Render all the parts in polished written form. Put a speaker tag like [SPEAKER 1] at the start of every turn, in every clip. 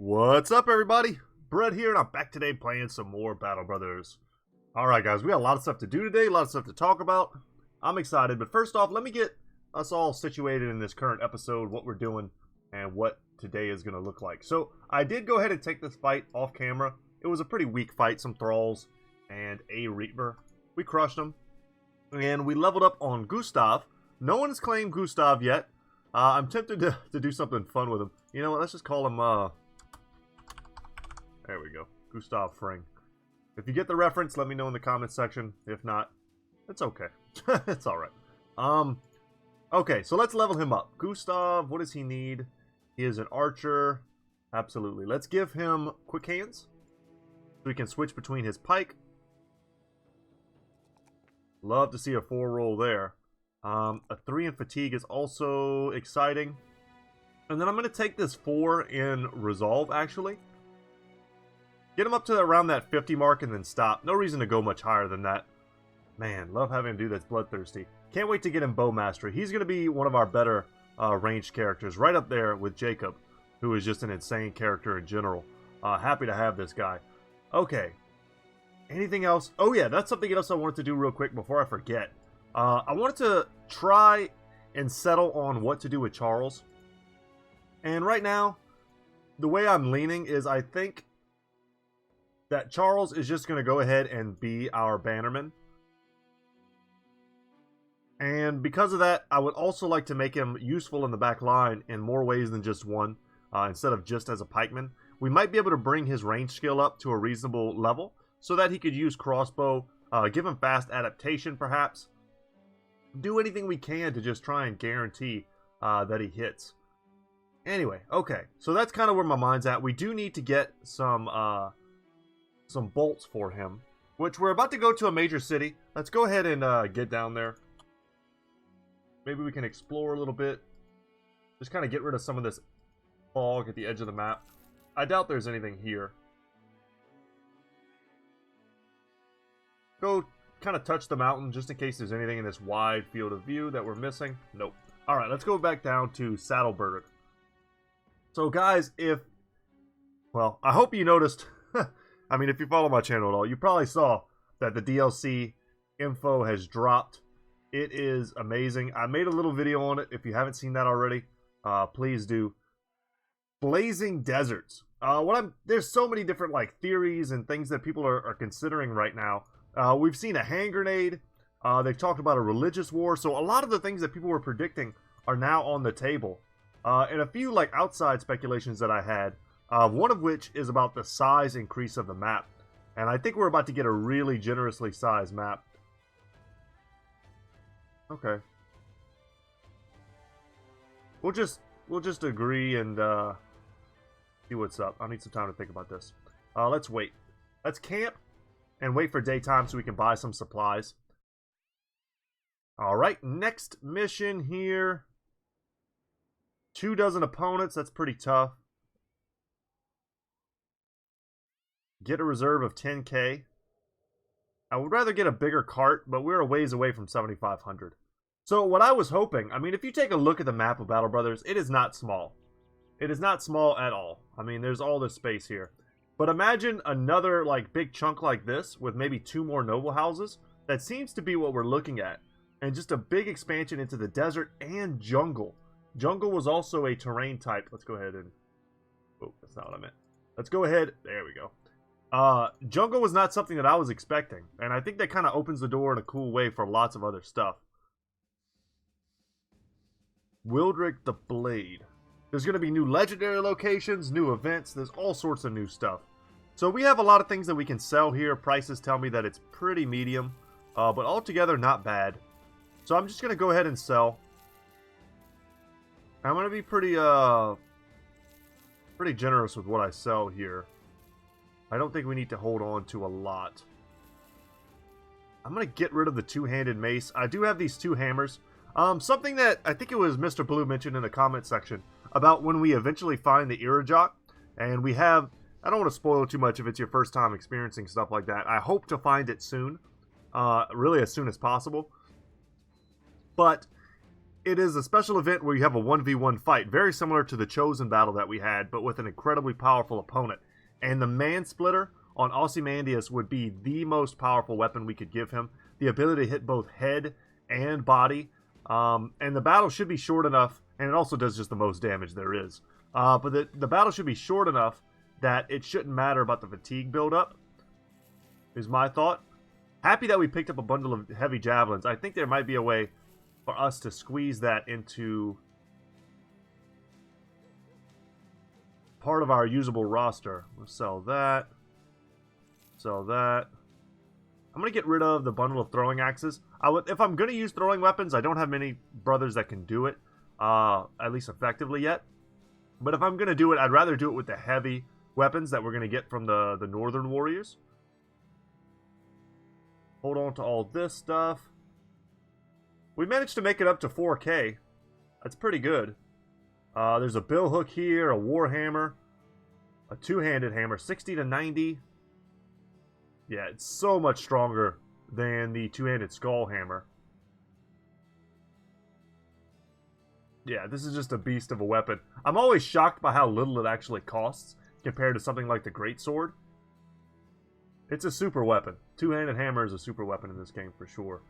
[SPEAKER 1] What's up, everybody? Brett here, and I'm back today playing some more Battle Brothers. Alright, guys, we got a lot of stuff to do today, a lot of stuff to talk about. I'm excited, but first off, let me get us all situated in this current episode, what we're doing, and what today is going to look like. So, I did go ahead and take this fight off camera. It was a pretty weak fight, some Thralls and a Reaper. We crushed them, and we leveled up on Gustav. No one has claimed Gustav yet. I'm tempted to do something fun with him. You know what, let's just call him, there we go. Gustav Fring. If you get the reference, let me know in the comments section. If not, it's okay. It's alright. Okay, so let's level him up. Gustav, what does he need? He is an archer. Absolutely. Let's give him quick hands, so we can switch between his pike. Love to see a 4 roll there. A 3 in fatigue is also exciting. And then I'm going to take this 4 in resolve, actually. Get him up to around that 50 mark and then stop. No reason to go much higher than that. Man, love having him do that's bloodthirsty. Can't wait to get him bow mastery. He's going to be one of our better ranged characters. Right up there with Jacob, who is just an insane character in general. Happy to have this guy. Okay. Anything else? Oh yeah, that's something else I wanted to do real quick before I forget. I wanted to try and settle on what to do with Charles. And right now, the way I'm leaning is I think that Charles is just going to go ahead and be our bannerman. And because of that, I would also like to make him useful in the back line in more ways than just one, instead of just as a pikeman. We might be able to bring his range skill up to a reasonable level so that he could use crossbow, give him fast adaptation perhaps. Do anything we can to just try and guarantee that he hits. Anyway, okay, so that's kind of where my mind's at. We do need to get some bolts for him, which we're about to go to a major city. Let's go ahead and get down there. Maybe we can explore a little bit. Just kind of get rid of some of this fog at the edge of the map. I doubt there's anything here. Go kind of touch the mountain just in case there's anything in this wide field of view that we're missing. Nope. Alright, let's go back down to Saddleburg. So guys, well, I hope you noticed... I mean, if you follow my channel at all, you probably saw that the DLC info has dropped. It is amazing. I made a little video on it. If you haven't seen that already, please do. Blazing Deserts. There's so many different theories and things that people are considering right now. We've seen a hand grenade. They've talked about a religious war. So a lot of the things that people were predicting are now on the table. And a few outside speculations that I had. One of which is about the size increase of the map. And I think we're about to get a really generously sized map. Okay. We'll just agree and see what's up. I need some time to think about this. Let's wait. Let's camp and wait for daytime so we can buy some supplies. Alright, next mission here. 24 opponents, that's pretty tough. Get a reserve of 10k. I would rather get a bigger cart, but we're a ways away from 7,500. So what I was hoping, I mean, if you take a look at the map of Battle Brothers, it is not small. It is not small at all. I mean, there's all this space here. But imagine another big chunk like this with maybe 2 more noble houses. That seems to be what we're looking at. And just a big expansion into the desert and jungle. Jungle was also a terrain type. Let's go ahead and... Oh, that's not what I meant. Let's go ahead... There we go. Jungle was not something that I was expecting, and I think that kind of opens the door in a cool way for lots of other stuff. Wildrick the Blade. There's going to be new legendary locations, new events, there's all sorts of new stuff. So we have a lot of things that we can sell here. Prices tell me that it's pretty medium, but altogether not bad. So I'm just going to go ahead and sell. I'm going to be pretty generous with what I sell here. I don't think we need to hold on to a lot. I'm going to get rid of the two-handed mace. I do have these 2 hammers. Something that I think it was Mr. Blue mentioned in the comment section about when we eventually find the Irajok. And we have... I don't want to spoil too much if it's your first time experiencing stuff like that. I hope to find it soon. Really as soon as possible. But it is a special event where you have a 1v1 fight, very similar to the Chosen battle that we had, but with an incredibly powerful opponent. And the Man Splitter on Ozymandias would be the most powerful weapon we could give him. The ability to hit both head and body. And the battle should be short enough, and it also does just the most damage there is. But the battle should be short enough that it shouldn't matter about the fatigue buildup, is my thought. Happy that we picked up a bundle of heavy javelins. I think there might be a way for us to squeeze that into part of our usable roster. We'll sell that. Sell that. I'm going to get rid of the bundle of throwing axes. If I'm going to use throwing weapons, I don't have many brothers that can do it, at least effectively yet. But if I'm going to do it, I'd rather do it with the heavy weapons that we're going to get from the Northern Warriors. Hold on to all this stuff. We managed to make it up to 4K. That's pretty good. There's a bill hook here, a war hammer, a two-handed hammer, 60 to 90. Yeah, it's so much stronger than the two-handed skull hammer. Yeah, this is just a beast of a weapon. I'm always shocked by how little it actually costs compared to something like the Greatsword. It's a super weapon. Two-handed hammer is a super weapon in this game for sure.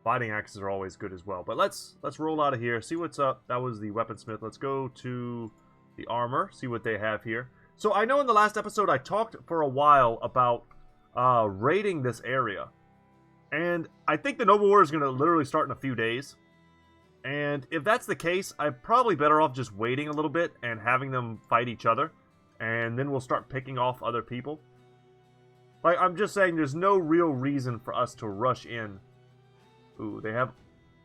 [SPEAKER 1] Fighting axes are always good as well. But let's roll out of here, see what's up. That was the weaponsmith. Let's go to the armor, see what they have here. So I know in the last episode I talked for a while about raiding this area. And I think the Noble War is going to literally start in a few days. And if that's the case, I'm probably better off just waiting a little bit and having them fight each other. And then we'll start picking off other people. Like, I'm just saying there's no real reason for us to rush in. Ooh, they have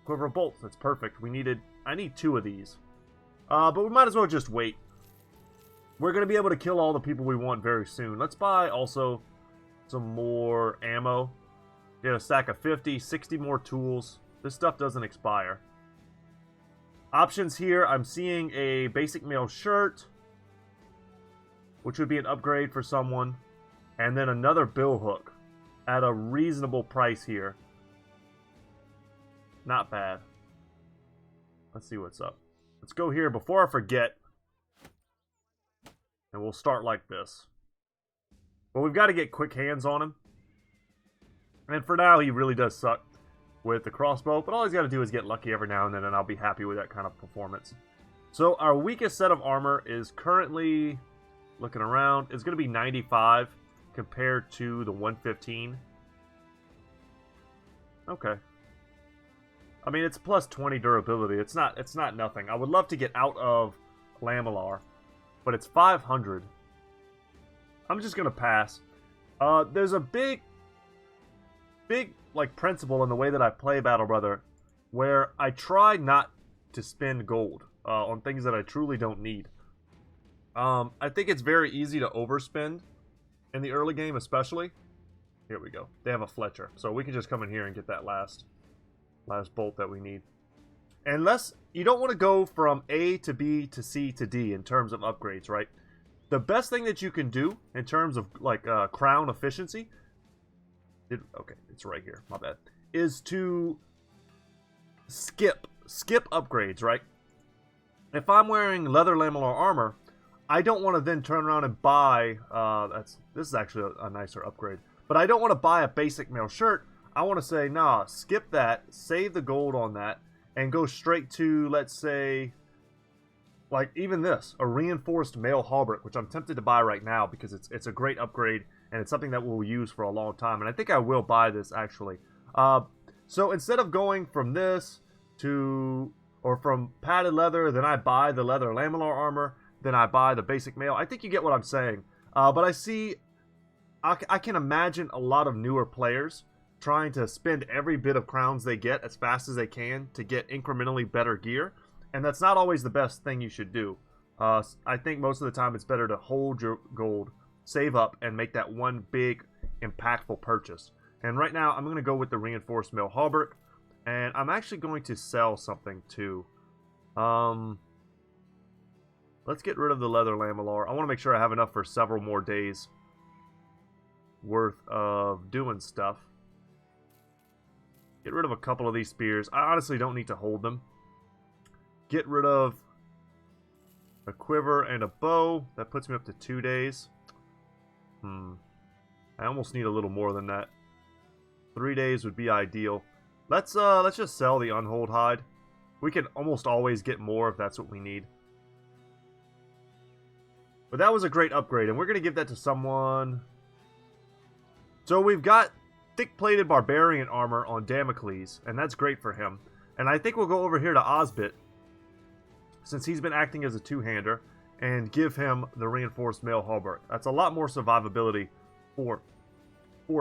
[SPEAKER 1] quiver of bolts. That's perfect. I need 2 of these. But we might as well just wait. We're going to be able to kill all the people we want very soon. Let's buy also some more ammo. Get a stack of 50, 60 more tools. This stuff doesn't expire. Options here, I'm seeing a basic mail shirt, which would be an upgrade for someone. And then another bill hook at a reasonable price here. Not bad. Let's see what's up. Let's go here before I forget. And we'll start like this. Well, we've got to get quick hands on him. And for now, he really does suck with the crossbow. But all he's got to do is get lucky every now and then, and I'll be happy with that kind of performance. So our weakest set of armor is currently, looking around, it's going to be 95 compared to the 115. Okay. I mean, it's plus 20 durability. It's not nothing. I would love to get out of Lamellar, but it's 500. I'm just gonna pass. There's a big like principle in the way that I play Battle Brother, where I try not to spend gold on things that I truly don't need. I think it's very easy to overspend in the early game, especially. Here we go. They have a Fletcher, so we can just come in here and get that last bolt that we need. Unless you don't want to go from A to B to C to D in terms of upgrades, right? The best thing that you can do in terms of like crown efficiency, okay, it's right here, my bad, is to skip upgrades, right? If I'm wearing leather lamellar armor, I don't want to then turn around and buy, this is actually a nicer upgrade, but I don't want to buy a basic mail shirt. I want to say, nah, skip that, save the gold on that, and go straight to, let's say, like even this, a reinforced mail hauberk, which I'm tempted to buy right now because it's a great upgrade, and it's something that we'll use for a long time, and I think I will buy this, actually. So instead of going from this to, or from padded leather, then I buy the leather lamellar armor, then I buy the basic mail, I think you get what I'm saying. But I can imagine a lot of newer players trying to spend every bit of crowns they get as fast as they can to get incrementally better gear, and that's not always the best thing you should do. I think most of the time it's better to hold your gold, save up, and make that one big, impactful purchase. And right now, I'm going to go with the reinforced mail hauberk, and I'm actually going to sell something too. Let's get rid of the leather lamellar. I want to make sure I have enough for several more days worth of doing stuff. Get rid of a couple of these spears. I honestly don't need to hold them. Get rid of a quiver and a bow. That puts me up to 2 days. I almost need a little more than that. 3 days would be ideal. Let's just sell the unhold hide. We can almost always get more if that's what we need. But that was a great upgrade, and we're going to give that to someone. So we've got thick-plated barbarian armor on Damocles, and that's great for him. And I think we'll go over here to Osbit, since he's been acting as a two-hander, and give him the reinforced mail hauberk. That's a lot more survivability for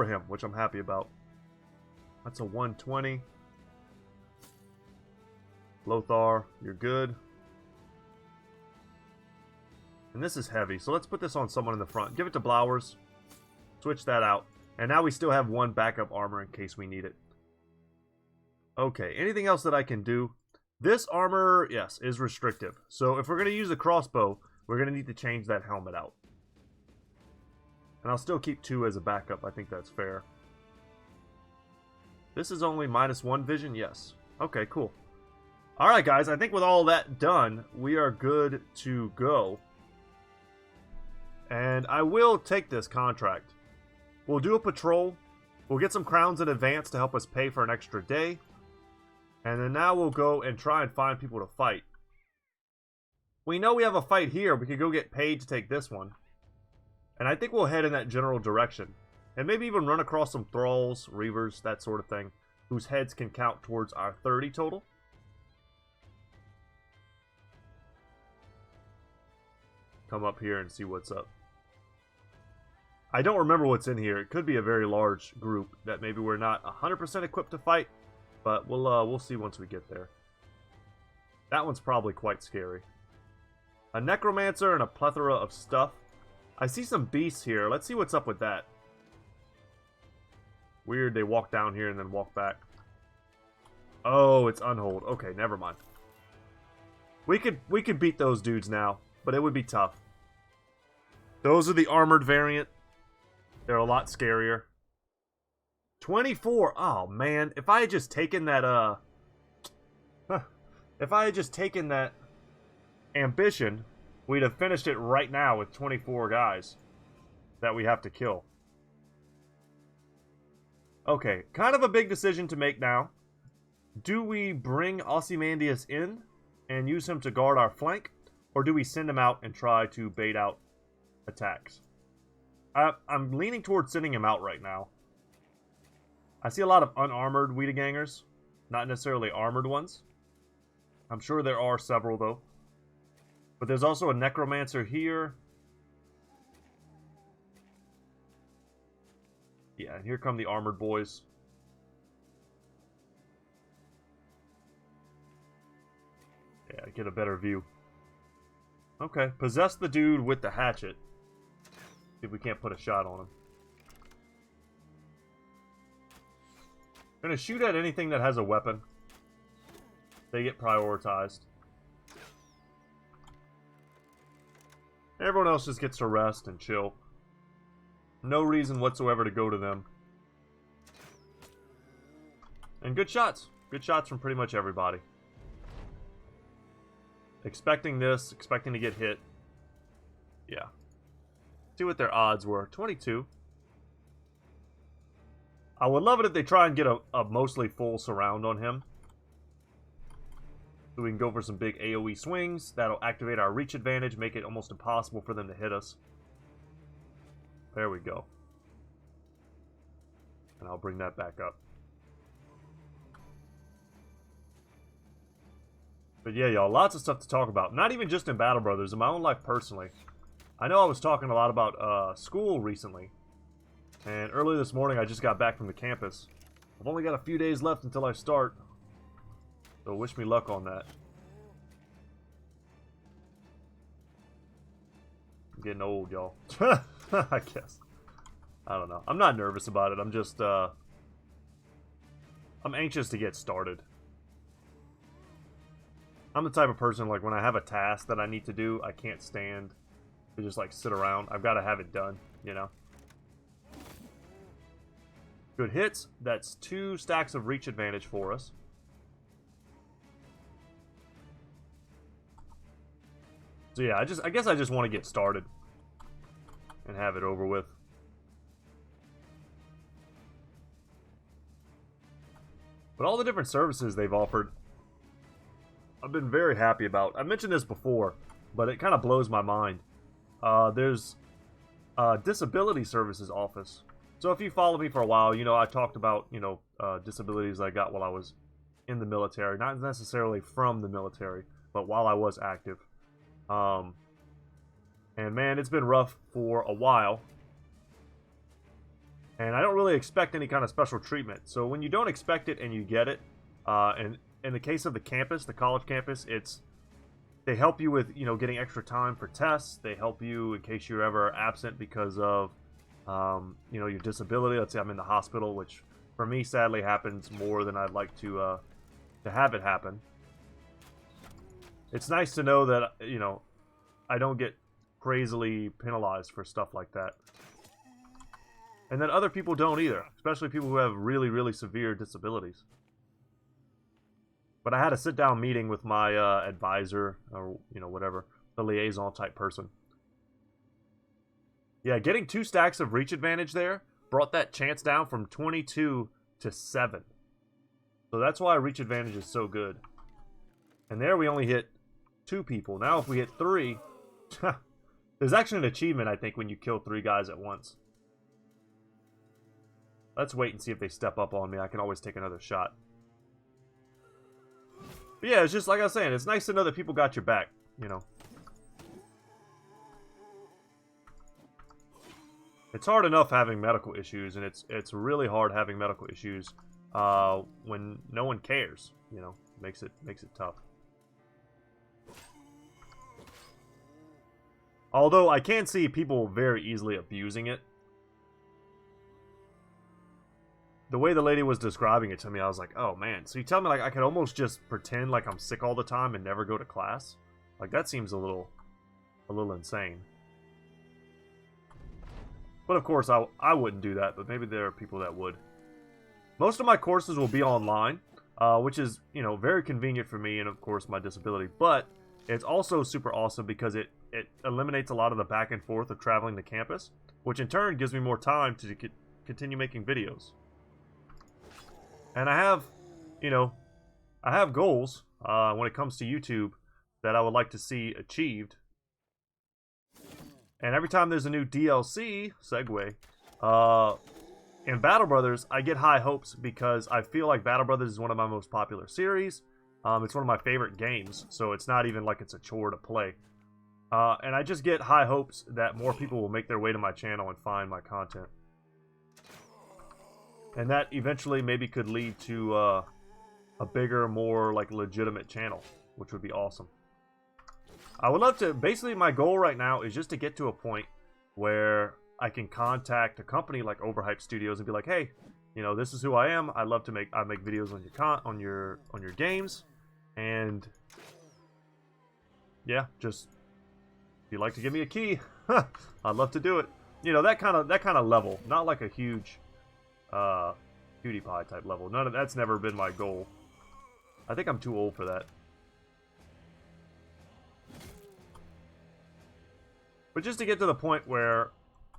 [SPEAKER 1] him, which I'm happy about. That's a 120. Lothar, you're good. And this is heavy, so let's put this on someone in the front. Give it to Blowers. Switch that out. And now we still have one backup armor in case we need it. Okay, anything else that I can do? This armor, yes, is restrictive. So if we're going to use the crossbow, we're going to need to change that helmet out. And I'll still keep 2 as a backup. I think that's fair. This is only -1 vision? Yes. Okay, cool. Alright, guys. I think with all that done, we are good to go. And I will take this contract. We'll do a patrol. We'll get some crowns in advance to help us pay for an extra day. And then now we'll go and try and find people to fight. We know we have a fight here. We could go get paid to take this one. And I think we'll head in that general direction. And maybe even run across some thralls, reavers, that sort of thing, whose heads can count towards our 30 total. Come up here and see what's up. I don't remember what's in here. It could be a very large group that maybe we're not 100% equipped to fight, but we'll see once we get there. That one's probably quite scary. A necromancer and a plethora of stuff. I see some beasts here. Let's see what's up with that. Weird, they walk down here and then walk back. Oh, it's unhold. Okay, never mind. We could beat those dudes now, but it would be tough. Those are the armored variant. They're a lot scarier. 24. Oh man, if I had just taken that if I had just taken that ambition, we'd have finished it right now with 24 guys that we have to kill. Okay, kind of a big decision to make now. Do we bring Ozymandias in and use him to guard our flank, or do we send him out and try to bait out attacks? I'm leaning towards sending him out right now. I see a lot of unarmored Wiedegangers, not necessarily armored ones. I'm sure there are several, though. But there's also a necromancer here. Yeah, and here come the armored boys. Yeah, get a better view. Okay, possess the dude with the hatchet. See if we can't put a shot on him. Gonna shoot at anything that has a weapon. They get prioritized. Everyone else just gets to rest and chill. No reason whatsoever to go to them. And good shots. Good shots from pretty much everybody. Expecting this, expecting to get hit. Yeah. See what their odds were. 22. I would love it if they try and get a mostly full surround on him. So we can go for some big AoE swings. That'll activate our reach advantage, make it almost impossible for them to hit us. There we go. And I'll bring that back up. But yeah, y'all, lots of stuff to talk about. Not even just in Battle Brothers, in my own life personally. I know I was talking a lot about school recently. And early this morning, I just got back from the campus. I've only got a few days left until I start. So wish me luck on that. I'm getting old, y'all. I guess. I don't know. I'm not nervous about it. I'm just, I'm anxious to get started. I'm the type of person, like, when I have a task that I need to do, I can't stand to just, like, sit around. I've got to have it done, you know? Good hits. That's 2 stacks of reach advantage for us. So yeah, I guess I just want to get started and have it over with. But all the different services they've offered, I've been very happy about. I mentioned this before, but it kind of blows my mind. There's a disability services office. So if you follow me for a while, you know I talked about, you know, disabilities I got while I was in the military. Not necessarily from the military, but while I was active. And man, it's been rough for a while. And I don't really expect any kind of special treatment. So when you don't expect it and you get it, and in the case of the campus, the college campus, they help you with, you know, getting extra time for tests. They help you in case you're ever absent because of, you know, your disability. Let's say I'm in the hospital, which for me sadly happens more than I'd like to have it happen. It's nice to know that, you know, I don't get crazily penalized for stuff like that. And then other people don't either, especially people who have really, really severe disabilities. But I had a sit-down meeting with my advisor, or, you know, whatever, the liaison type person. Yeah, getting 2 stacks of reach advantage there brought that chance down from 22 to 7. So that's why reach advantage is so good. And there we only hit 2 people. Now if we hit 3, there's actually an achievement, I think, when you kill 3 guys at once. Let's wait and see if they step up on me. I can always take another shot. But yeah, it's just like I was saying, it's nice to know that people got your back, you know. It's hard enough having medical issues, and it's really hard having medical issues when no one cares, you know. Makes it tough. Although I can see people very easily abusing it. The way the lady was describing it to me, I was like, oh man. So you tell me like I could almost just pretend like I'm sick all the time and never go to class? Like that seems a little insane. But of course I wouldn't do that, but maybe there are people that would. Most of my courses will be online, which is, you know, very convenient for me and of course my disability. But it's also super awesome because it eliminates a lot of the back and forth of traveling to campus, which in turn gives me more time to continue making videos. And I have, you know, I have goals when it comes to YouTube that I would like to see achieved. And every time there's a new DLC, segue, in Battle Brothers, I get high hopes because I feel like Battle Brothers is one of my most popular series. It's one of my favorite games, so it's not even like it's a chore to play. And I just get high hopes that more people will make their way to my channel and find my content. And that eventually maybe could lead to a bigger, more like legitimate channel, which would be awesome. I would love to, basically my goal right now is just to get to a point where I can contact a company like Overhyped Studios and be like, hey, you know, this is who I am. I make videos on your games, and yeah, just if you'd like to give me a key, I'd love to do it. You know, that kind of level, not like a huge PewDiePie type level. That's never been my goal. I think I'm too old for that. But just to get to the point where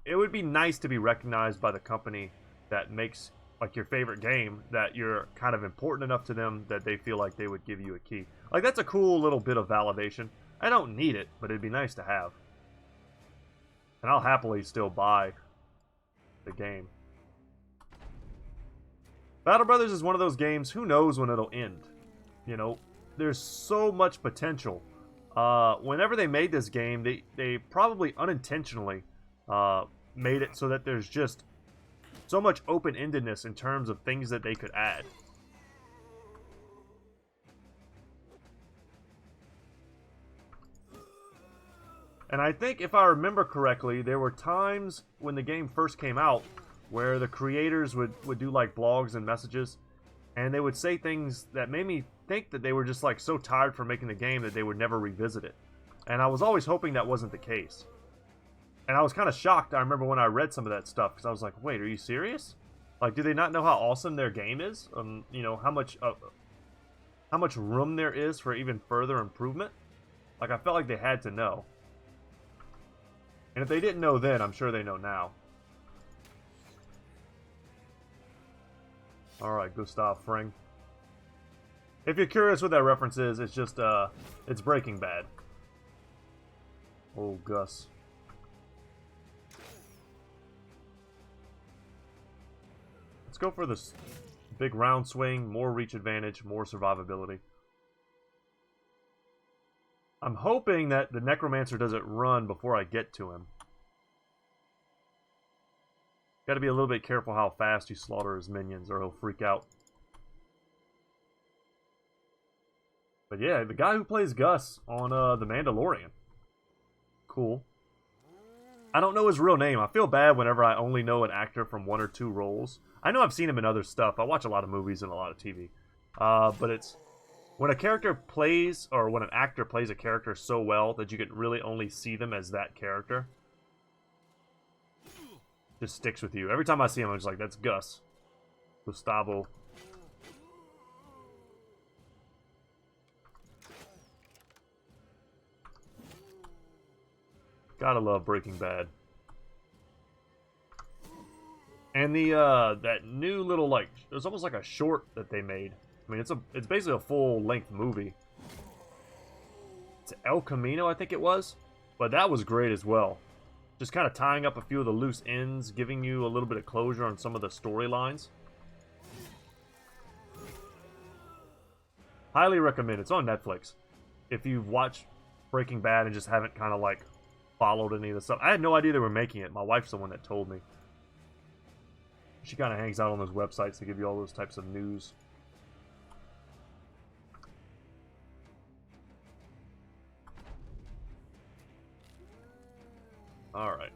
[SPEAKER 1] it would be nice to be recognized by the company that makes like your favorite game, that you're kind of important enough to them that they feel like they would give you a key. Like that's a cool little bit of validation. I don't need it, but it'd be nice to have. And I'll happily still buy the game. Battle Brothers is one of those games, who knows when it'll end. You know, there's so much potential. Whenever they made this game, they probably unintentionally made it so that there's just so much open-endedness in terms of things that they could add. And I think, if I remember correctly, there were times when the game first came out where the creators would do like blogs and messages, and they would say things that made me think that they were just like so tired from making the game that they would never revisit it. And I was always hoping that wasn't the case. And I was kind of shocked, I remember when I read some of that stuff, because I was like, wait, are you serious? Like, do they not know how awesome their game is? You know, how much room there is for even further improvement? Like, I felt like they had to know. And if they didn't know then, I'm sure they know now. Alright, Gustav Fring. If you're curious what that reference is, it's just, it's Breaking Bad. Oh, Gus. Let's go for this big round swing, more reach advantage, more survivability. I'm hoping that the Necromancer doesn't run before I get to him. Gotta be a little bit careful how fast you slaughter his minions or he'll freak out. But yeah, the guy who plays Gus on The Mandalorian. Cool. I don't know his real name. I feel bad whenever I only know an actor from one or two roles. I know I've seen him in other stuff. I watch a lot of movies and a lot of TV. But it's... when a character plays, or when an actor plays a character so well that you can really only see them as that character, just sticks with you. Every time I see him, I'm just like, that's Gus. Gustavo. Gotta love Breaking Bad. And the, that new little, like, it was almost like a short that they made. I mean, it's basically a full-length movie. It's El Camino, I think it was. But that was great as well. Just kind of tying up a few of the loose ends, giving you a little bit of closure on some of the storylines. Highly recommend. It's on Netflix. If you've watched Breaking Bad and just haven't kind of, like, followed any of the stuff. I had no idea they were making it. My wife's the one that told me. She kind of hangs out on those websites to give you all those types of news. Alright.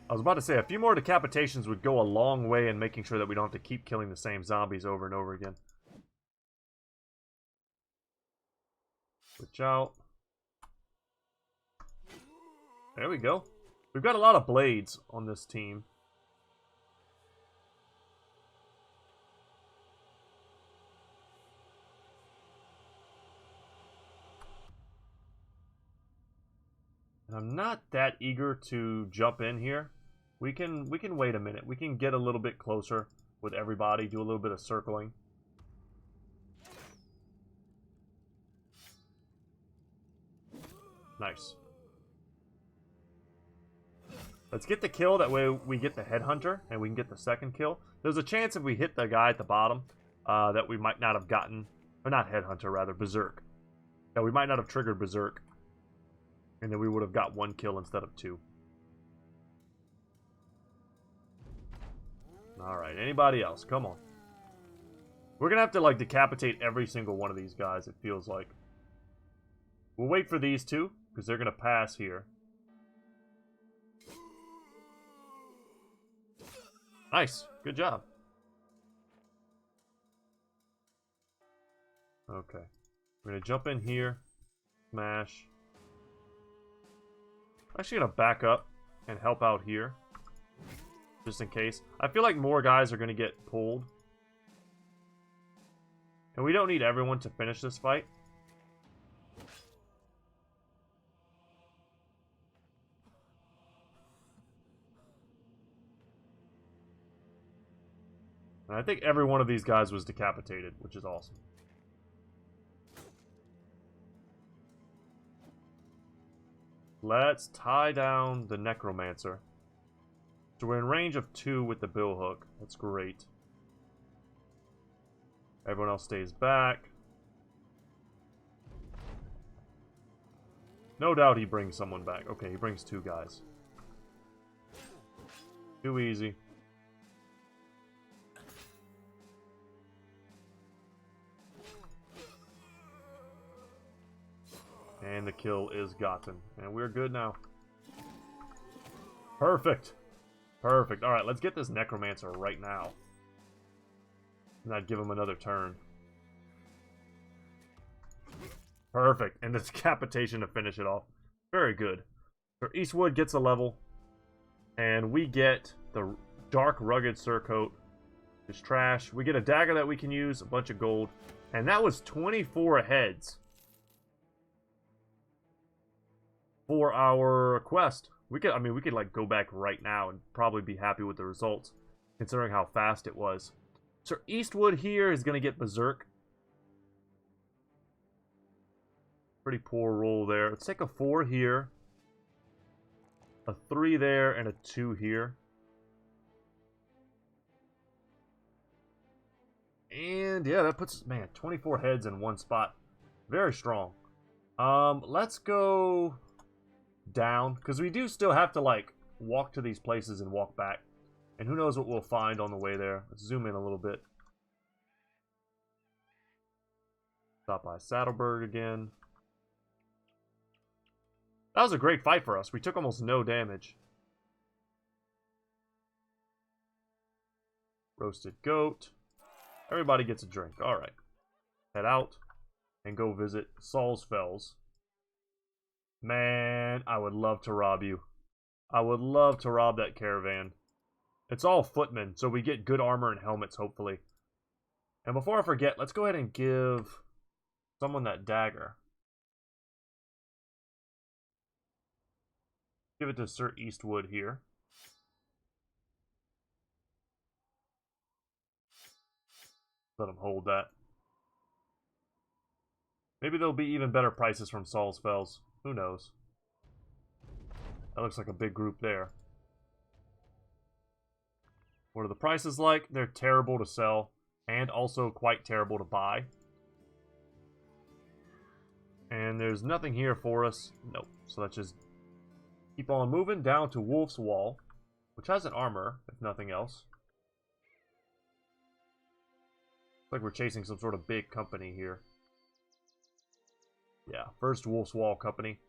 [SPEAKER 1] I was about to say, a few more decapitations would go a long way in making sure that we don't have to keep killing the same zombies over and over again. Switch out. There we go. We've got a lot of blades on this team. And I'm not that eager to jump in here. We can wait a minute. We can get a little bit closer with everybody, do a little bit of circling. Nice. Let's get the kill, that way we get the headhunter, and we can get the second kill. There's a chance if we hit the guy at the bottom, that we might not have gotten, or not headhunter, rather, berserk. That we might not have triggered berserk, and then we would have got one kill instead of two. Alright, anybody else? Come on. We're gonna have to, like, decapitate every single one of these guys, it feels like. We'll wait for these two, because they're gonna pass here. Nice. Good job. Okay. We're going to jump in here. Smash. I'm actually going to back up and help out here. Just in case. I feel like more guys are going to get pulled. And we don't need everyone to finish this fight. And I think every one of these guys was decapitated, which is awesome. Let's tie down the Necromancer. So we're in range of 2 with the billhook. That's great. Everyone else stays back. No doubt he brings someone back. Okay, he brings 2 guys. Too easy. And the kill is gotten. And we're good now. Perfect. Perfect. Alright, let's get this Necromancer right now. Not give him another turn. Perfect. And the decapitation to finish it off. Very good. So Eastwood gets a level, and we get the Dark Rugged Surcoat. It's trash. We get a dagger that we can use, a bunch of gold, and that was 24 heads for our quest. We could, I mean, we could like go back right now and probably be happy with the results, considering how fast it was. So Eastwood here is going to get Berserk. Pretty poor roll there. Let's take a 4 here, a 3 there, and a 2 here. And yeah, that puts, man, 24 heads in one spot. Very strong. Let's go down, because we do still have to like walk to these places and walk back. And who knows what we'll find on the way there. Let's zoom in a little bit. Stop by Saddleburg again. That was a great fight for us. We took almost no damage. Roasted goat. Everybody gets a drink. Alright. Head out and go visit Saul's Fells. Man, I would love to rob you. I would love to rob that caravan. It's all footmen, so we get good armor and helmets, hopefully. And before I forget, let's go ahead and give someone that dagger. Give it to Sir Eastwood here. Let him hold that. Maybe there'll be even better prices from Saul's Fells. Who knows? That looks like a big group there. What are the prices like? They're terrible to sell, and also quite terrible to buy. And there's nothing here for us. Nope. So let's just keep on moving down to Wolf's Wall, which has an armor, if nothing else. Looks like we're chasing some sort of big company here. Yeah, first Wolf's Wall company.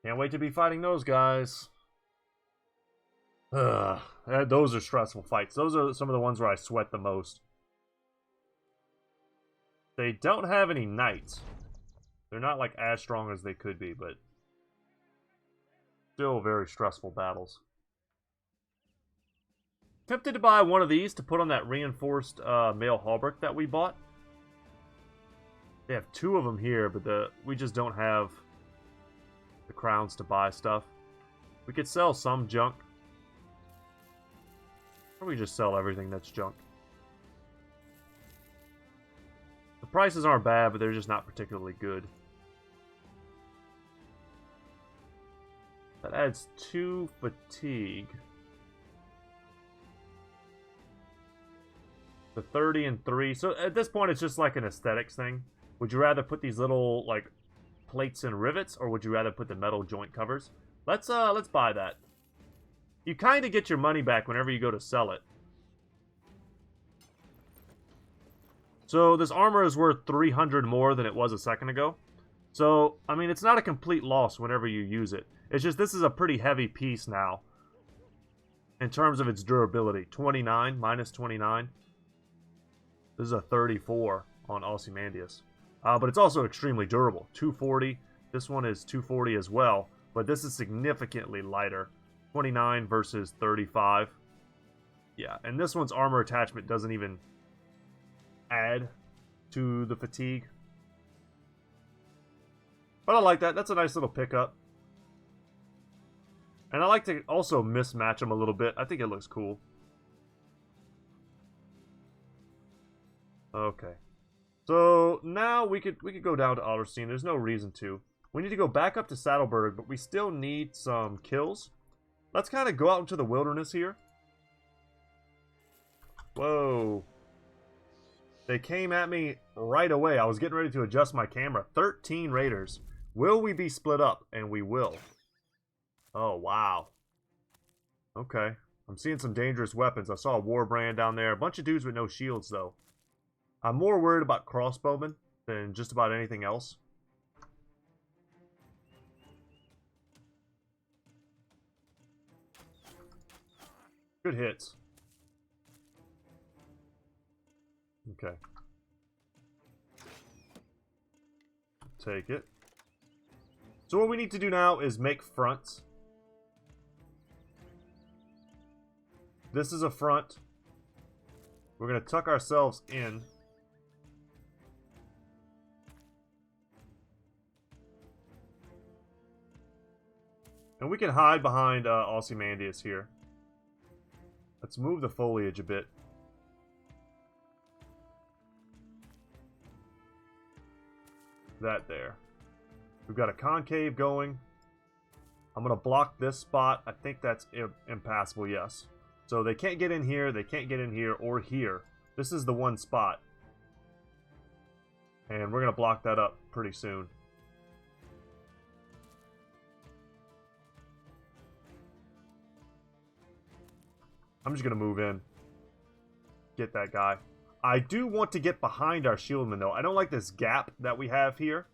[SPEAKER 1] Can't wait to be fighting those guys. Ugh, those are stressful fights. Those are some of the ones where I sweat the most. They don't have any knights. They're not like as strong as they could be, but still very stressful battles. Tempted to buy one of these to put on that reinforced mail hauberk that we bought. They have 2 of them here, but we just don't have the crowns to buy stuff. We could sell some junk. Or we just sell everything that's junk. The prices aren't bad, but they're just not particularly good. That adds 2 fatigue. The 30 and 3. So at this point, it's just like an aesthetics thing. Would you rather put these little like plates and rivets, or would you rather put the metal joint covers? Let's buy that. You kind of get your money back whenever you go to sell it. So this armor is worth 300 more than it was a second ago. So, I mean, it's not a complete loss whenever you use it. It's just this is a pretty heavy piece now in terms of its durability. 29, minus 29. This is a 34 on Ozymandias. But it's also extremely durable. 240. This one is 240 as well, but this is significantly lighter. 29 versus 35. Yeah, and this one's armor attachment doesn't even add to the fatigue. But I like that. That's a nice little pickup. And I like to also mismatch them a little bit. I think it looks cool. Okay. So now we could go down to Otterstein. There's no reason to. We need to go back up to Saddleburg, but we still need some kills. Let's kind of go out into the wilderness here. Whoa. They came at me right away. I was getting ready to adjust my camera. 13 raiders. Will we be split up? And we will. Oh, wow. Okay. I'm seeing some dangerous weapons. I saw a warbrand down there. A bunch of dudes with no shields, though. I'm more worried about crossbowmen than just about anything else. Good hits. Okay. Take it. So what we need to do now is make fronts. This is a front. We're going to tuck ourselves in. And we can hide behind Ozymandias here. Let's move the foliage a bit. That there. We've got a concave going. I'm going to block this spot. I think that's impassable, yes. So they can't get in here, they can't get in here, or here. This is the one spot. And we're going to block that up pretty soon. I'm just going to move in. Get that guy. I do want to get behind our shieldman, though. I don't like this gap that we have here.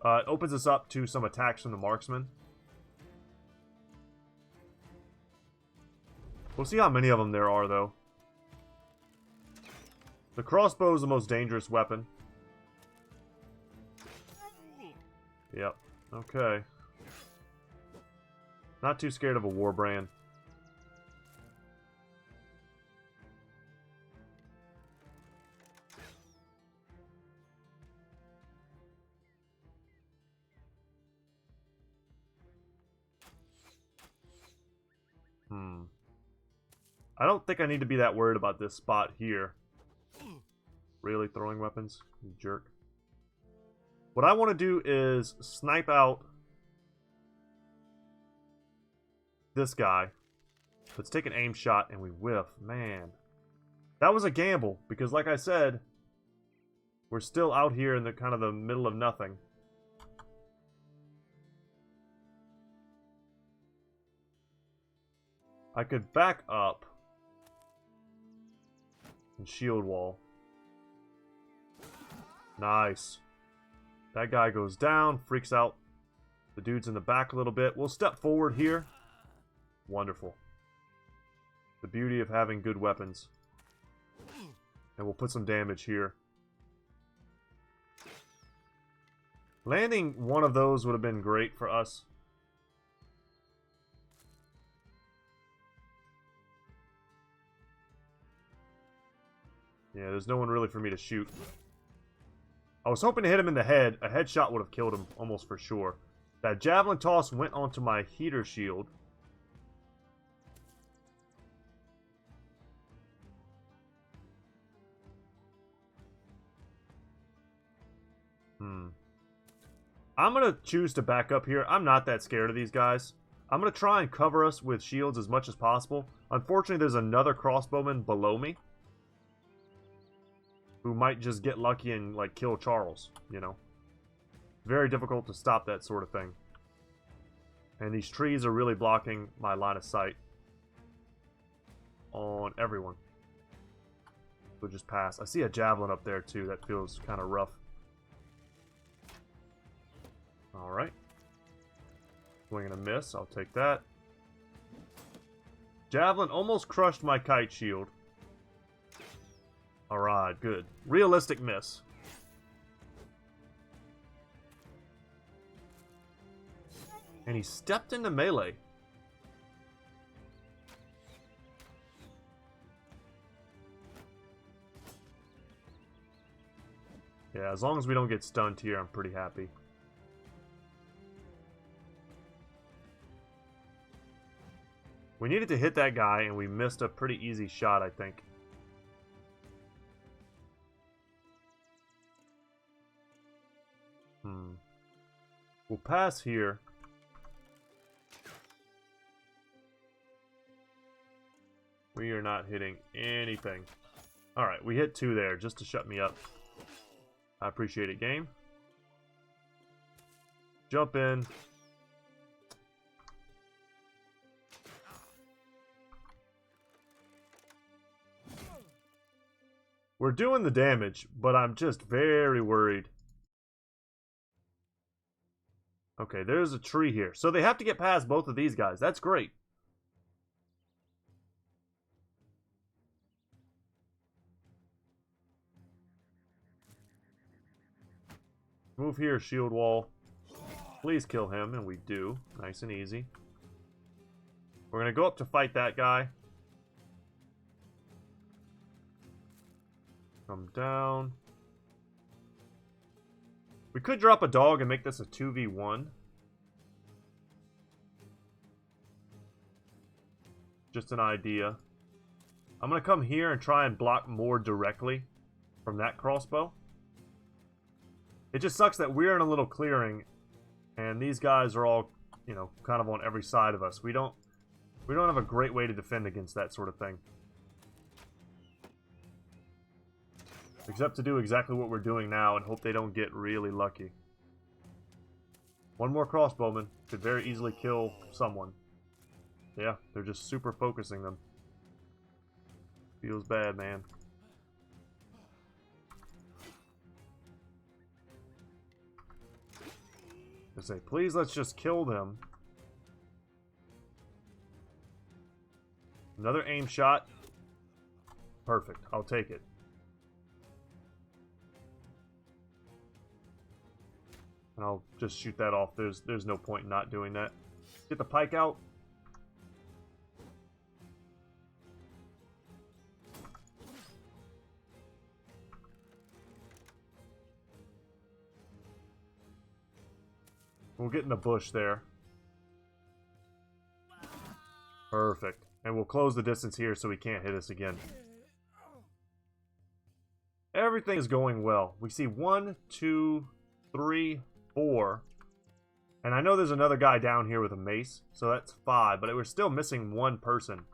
[SPEAKER 1] It opens us up to some attacks from the marksman. We'll see how many of them there are, though. The crossbow is the most dangerous weapon. Yep. Okay. Not too scared of a warbrand. I don't think I need to be that worried about this spot here. Really? Throwing weapons? You jerk. What I want to do is snipe out this guy. Let's take an aim shot and we whiff. Man. That was a gamble because like I said, we're still out here in the kind of the middle of nothing. I could back up and shield wall. Nice. That guy goes down, freaks out the dudes in the back a little bit. We'll step forward here. Wonderful. The beauty of having good weapons. And we'll put some damage here. Landing one of those would have been great for us. Yeah, there's no one really for me to shoot. I was hoping to hit him in the head. A headshot would have killed him almost for sure. That javelin toss went onto my heater shield. I'm going to choose to back up here. I'm not that scared of these guys. I'm going to try and cover us with shields as much as possible. Unfortunately, there's another crossbowman below me. Who might just get lucky and, like, kill Charles, you know. Very difficult to stop that sort of thing. And these trees are really blocking my line of sight. On everyone. We'll just pass. I see a javelin up there, too. That feels kind of rough. Alright. Swing and a miss. I'll take that. Javelin almost crushed my kite shield. Alright, good. Realistic miss. And he stepped into melee. Yeah, as long as we don't get stunned here, I'm pretty happy. We needed to hit that guy, and we missed a pretty easy shot, I think. We'll pass here. We are not hitting anything. Alright, we hit 2 there just to shut me up. I appreciate it, game. Jump in. We're doing the damage, but I'm just very worried. Okay, there's a tree here. So they have to get past both of these guys. That's great. Move here, shield wall. Please kill him, and we do. Nice and easy. We're going to go up to fight that guy. Come down. We could drop a dog and make this a 2v1. Just an idea. I'm going to come here and try and block more directly from that crossbow. It just sucks that we're in a little clearing and these guys are all, you know, kind of on every side of us. We don't have a great way to defend against that sort of thing. Except to do exactly what we're doing now and hope they don't get really lucky. One more crossbowman could very easily kill someone. Yeah, they're just super focusing them. Feels bad, man. I say, please let's just kill them. Another aim shot. Perfect. I'll take it. And I'll just shoot that off. There's no point in not doing that. Get the pike out. We'll get in the bush there. Perfect. And we'll close the distance here so he can't hit us again. Everything is going well. We see 1, 2, 3, 4. And I know there's another guy down here with a mace, so that's 5, but we're still missing one person.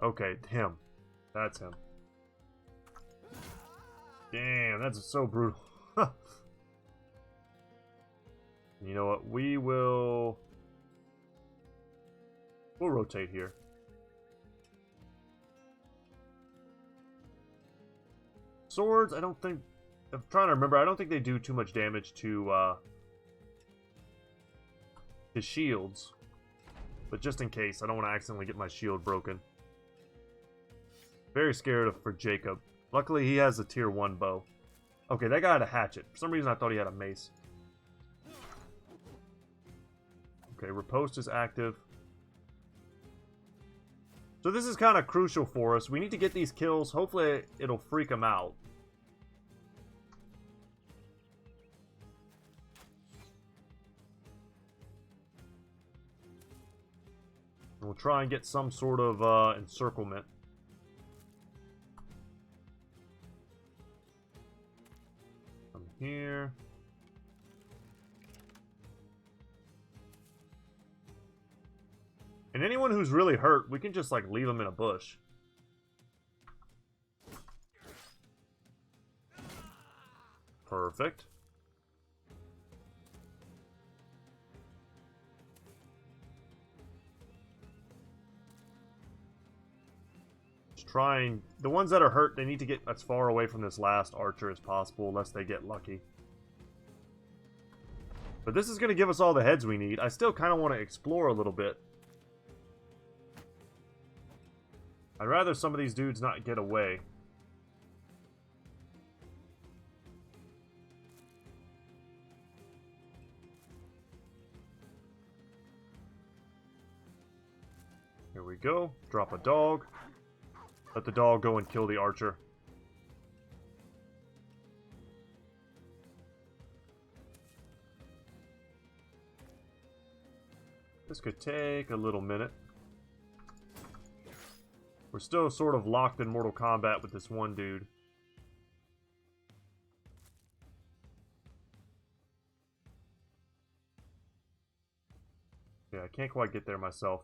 [SPEAKER 1] Okay, him. That's him. Damn, that's so brutal. You know what? We'll rotate here. Swords, I don't think... I'm trying to remember. I don't think they do too much damage to his shields. But just in case, I don't want to accidentally get my shield broken. Very scared for Jacob. Luckily, he has a tier 1 bow. Okay, that guy had a hatchet. For some reason, I thought he had a mace. Okay, riposte is active. So this is kind of crucial for us. We need to get these kills. Hopefully, it'll freak them out. We'll try and get some sort of encirclement. Come here. And anyone who's really hurt, we can just like leave them in a bush. Perfect. Trying the ones that are hurt, they need to get as far away from this last archer as possible, lest they get lucky. But this is going to give us all the heads we need. I still kind of want to explore a little bit. I'd rather some of these dudes not get away. Here we go. Drop a dog. Let the dog go and kill the archer. This could take a little minute. We're still sort of locked in Mortal Kombat with this one dude. Yeah, I can't quite get there myself.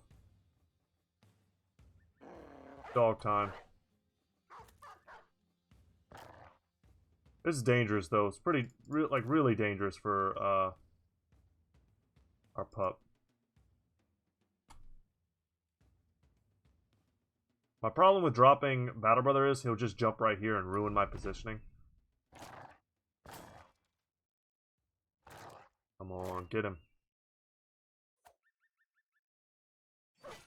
[SPEAKER 1] Dog time. This is dangerous, though. It's pretty, really dangerous for our pup. My problem with dropping Battle Brother is he'll just jump right here and ruin my positioning. Come on, get him.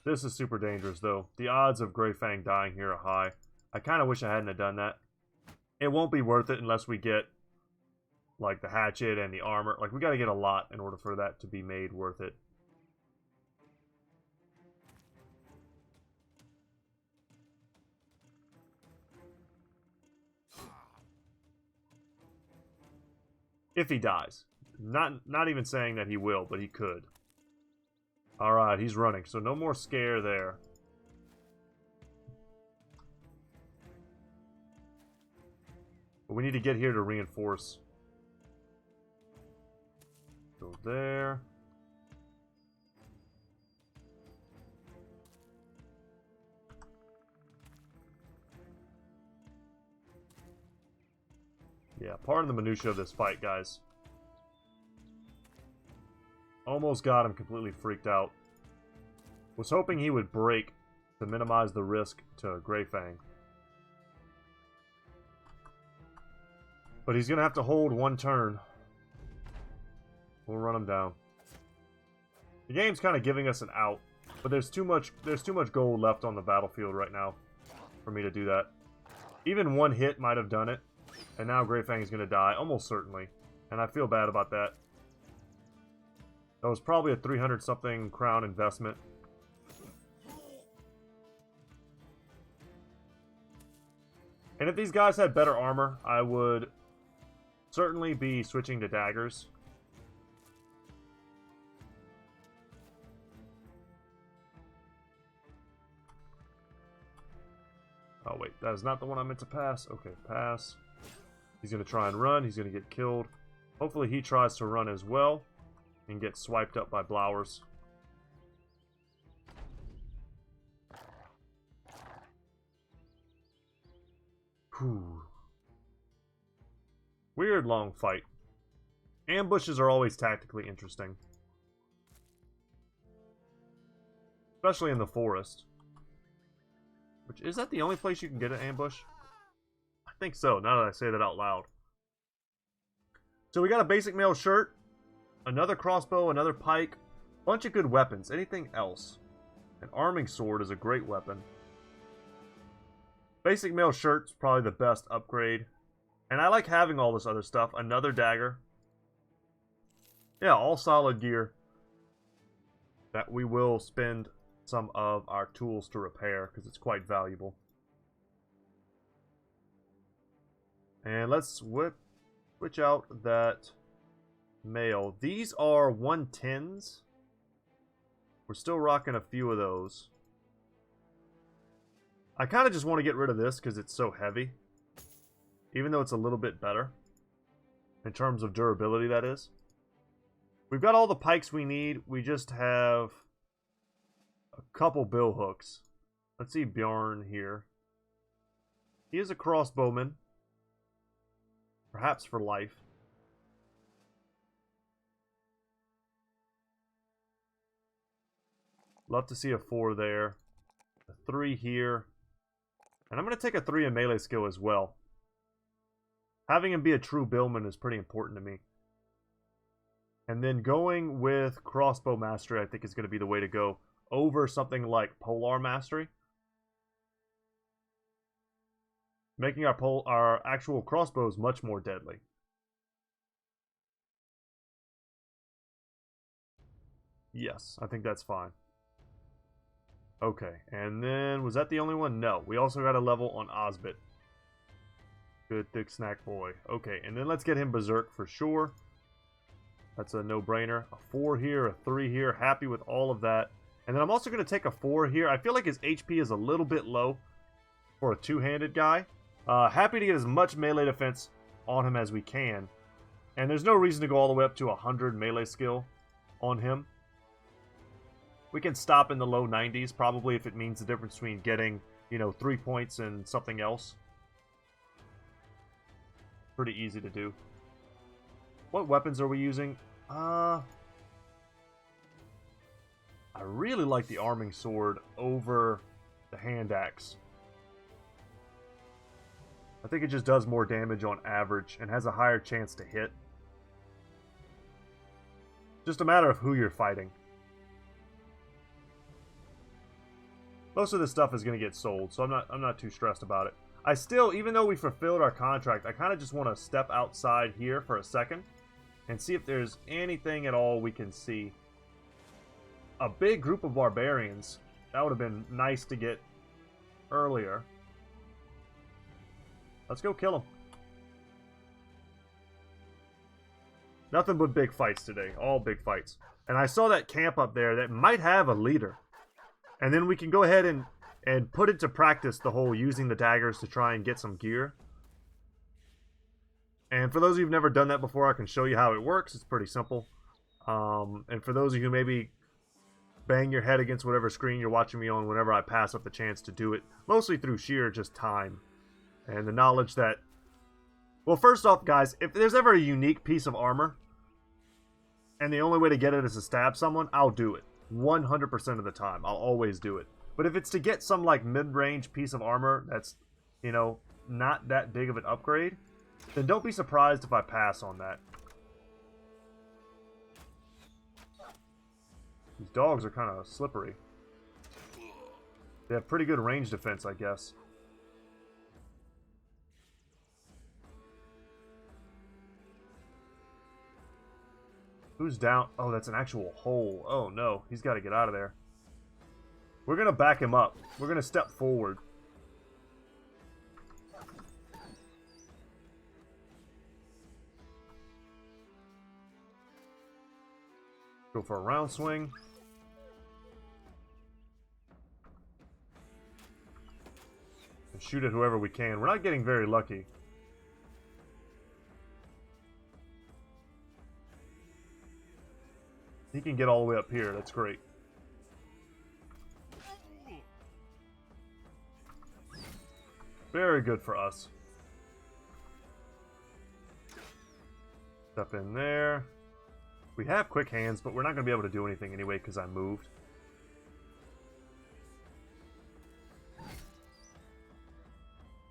[SPEAKER 1] This is super dangerous, though. The odds of Grey Fang dying here are high. I kind of wish I hadn't have done that. It won't be worth it unless we get like the hatchet and the armor. Like, we got to get a lot in order for that to be made worth it. If he dies. Not even saying that he will, but he could. Alright, he's running, so no more scare there. But we need to get here to reinforce. Go there. Yeah, pardon the minutia of this fight, guys. Almost got him completely freaked out. Was hoping he would break to minimize the risk to Grey Fang. But he's going to have to hold one turn. We'll run him down. The game's kind of giving us an out, but there's too much gold left on the battlefield right now for me to do that. Even one hit might have done it, and now Grey Fang is going to die, almost certainly. And I feel bad about that. That was probably a 300-something crown investment. And if these guys had better armor, I would certainly be switching to daggers. Oh wait, that is not the one I meant to pass. Okay, pass. He's going to try and run. He's going to get killed. Hopefully he tries to run as well and get swiped up by Blowers. Whew. Weird long fight. Ambushes are always tactically interesting. Especially in the forest. Which, is that the only place you can get an ambush? I think so, now that I say that out loud. So we got a basic mail shirt, another crossbow, another pike, bunch of good weapons. Anything else? An arming sword is a great weapon. Basic mail shirt's probably the best upgrade. And I like having all this other stuff. Another dagger. Yeah, all solid gear that we will spend some of our tools to repair because it's quite valuable. And let's switch out that mail. These are 110s. We're still rocking a few of those. I kind of just want to get rid of this because it's so heavy. Even though it's a little bit better. In terms of durability, that is. We've got all the pikes we need. We just have a couple bill hooks. Let's see Bjorn here. He is a crossbowman. Perhaps for life. Love to see a 4 there. A 3 here. And I'm going to take a 3 in melee skill as well. Having him be a true billman is pretty important to me. And then going with crossbow mastery I think is going to be the way to go. Over something like polar mastery. Making our actual crossbows much more deadly. Yes, I think that's fine. Okay, and then, was that the only one? No, we also got a level on Osbit. Good thick snack boy. Okay, and then let's get him Berserk for sure. That's a no-brainer. A 4 here, a 3 here. Happy with all of that. And then I'm also going to take a 4 here. I feel like his HP is a little bit low for a two-handed guy. Happy to get as much melee defense on him as we can. And there's no reason to go all the way up to 100 melee skill on him. We can stop in the low 90s, probably, if it means the difference between getting, 3 points and something else. Pretty easy to do. What weapons are we using? I really like the arming sword over the hand axe. I think it just does more damage on average and has a higher chance to hit. Just a matter of who you're fighting. most of this stuff is going to get sold, so I'm not too stressed about it. I still, even though we fulfilled our contract, I kind of just want to step outside here for a second and see if there's anything at all we can see. A big group of barbarians. That would have been nice to get earlier. Let's go kill them. Nothing but big fights today. All big fights. And I saw that camp up there that might have a leader. And then we can go ahead and put into practice the whole using the daggers to try and get some gear. And for those of you who've never done that before, I can show you how it works. It's pretty simple. And for those of you who maybe bang your head against whatever screen you're watching me on whenever I pass up the chance to do it, mostly through sheer just time. And the knowledge that... Well, first off, guys, if there's ever a unique piece of armor, and the only way to get it is to stab someone, I'll do it. 100% of the time. I'll always do it. But if it's to get some, like, mid-range piece of armor that's, you know, not that big of an upgrade, then don't be surprised if I pass on that. These dogs are kind of slippery. They have pretty good range defense, I guess. Who's down? Oh, that's an actual hole. Oh, no. He's got to get out of there. We're going to back him up. We're going to step forward. Go for a round swing. And shoot at whoever we can. We're not getting very lucky. He can get all the way up here. That's great. Very good for us. Step in there. We have quick hands, but we're not going to be able to do anything anyway because I moved.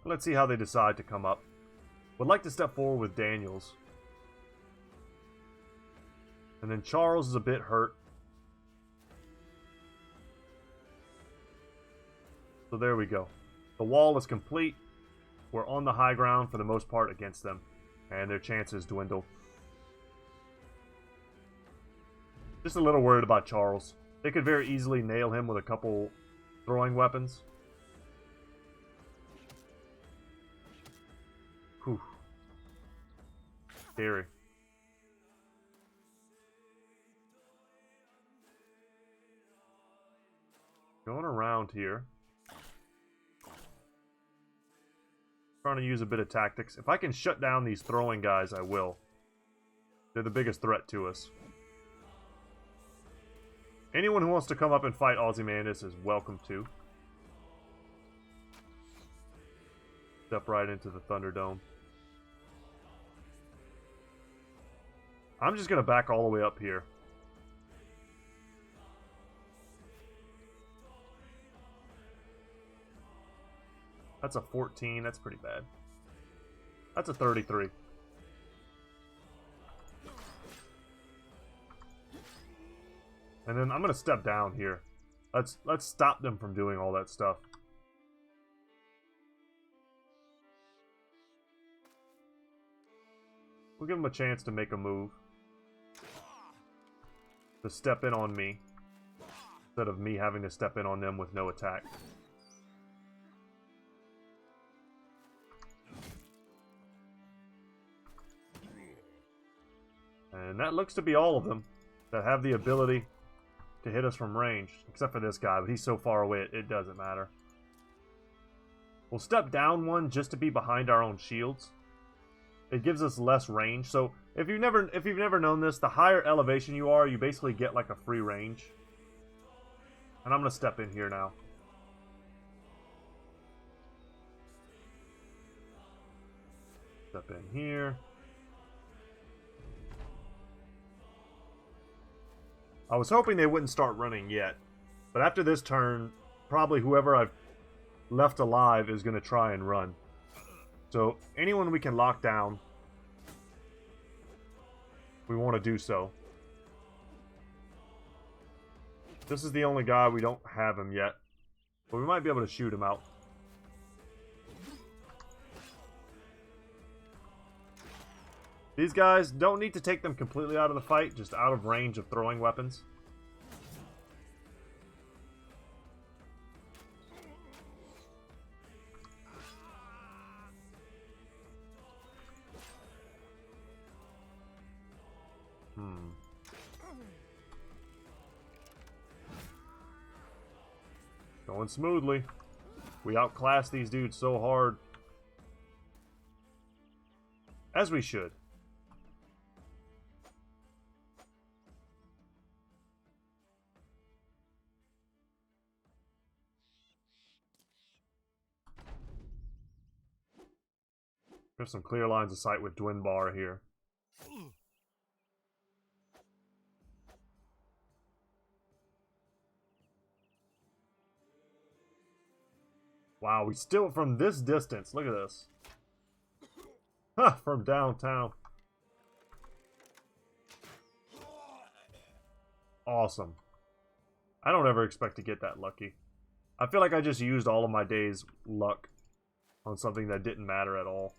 [SPEAKER 1] Let's see how they decide to come up. Would like to step forward with Daniels. And then Charles is a bit hurt. So there we go. The wall is complete. We're on the high ground for the most part against them. And their chances dwindle. Just a little worried about Charles. They could very easily nail him with a couple throwing weapons. Whew. Scary. Going around here. Trying to use a bit of tactics. If I can shut down these throwing guys, I will. They're the biggest threat to us. Anyone who wants to come up and fight Ozymandias is welcome to. Step right into the Thunderdome. I'm just going to back all the way up here. That's a 14. That's pretty bad. That's a 33. And then I'm going to step down here. Let's stop them from doing all that stuff. We'll give them a chance to make a move. To step in on me. Instead of me having to step in on them with no attack. And that looks to be all of them that have the ability to hit us from range. Except for this guy, but he's so far away it doesn't matter. We'll step down one just to be behind our own shields. It gives us less range. So if you've never known this, the higher elevation you are, you basically get like a free range. And I'm going to step in here now. Step in here. I was hoping they wouldn't start running yet. But after this turn, probably whoever I've left alive is going to try and run. So anyone we can lock down, we want to do so. This is the only guy we don't have him yet. But we might be able to shoot him out. These guys don't need to take them completely out of the fight, just out of range of throwing weapons. Going smoothly. We outclass these dudes so hard. As we should. There's some clear lines of sight with Dwinbar here. Wow, we still, from this distance, look at this. Huh, from downtown. Awesome. I don't ever expect to get that lucky. I feel like I just used all of my day's luck on something that didn't matter at all.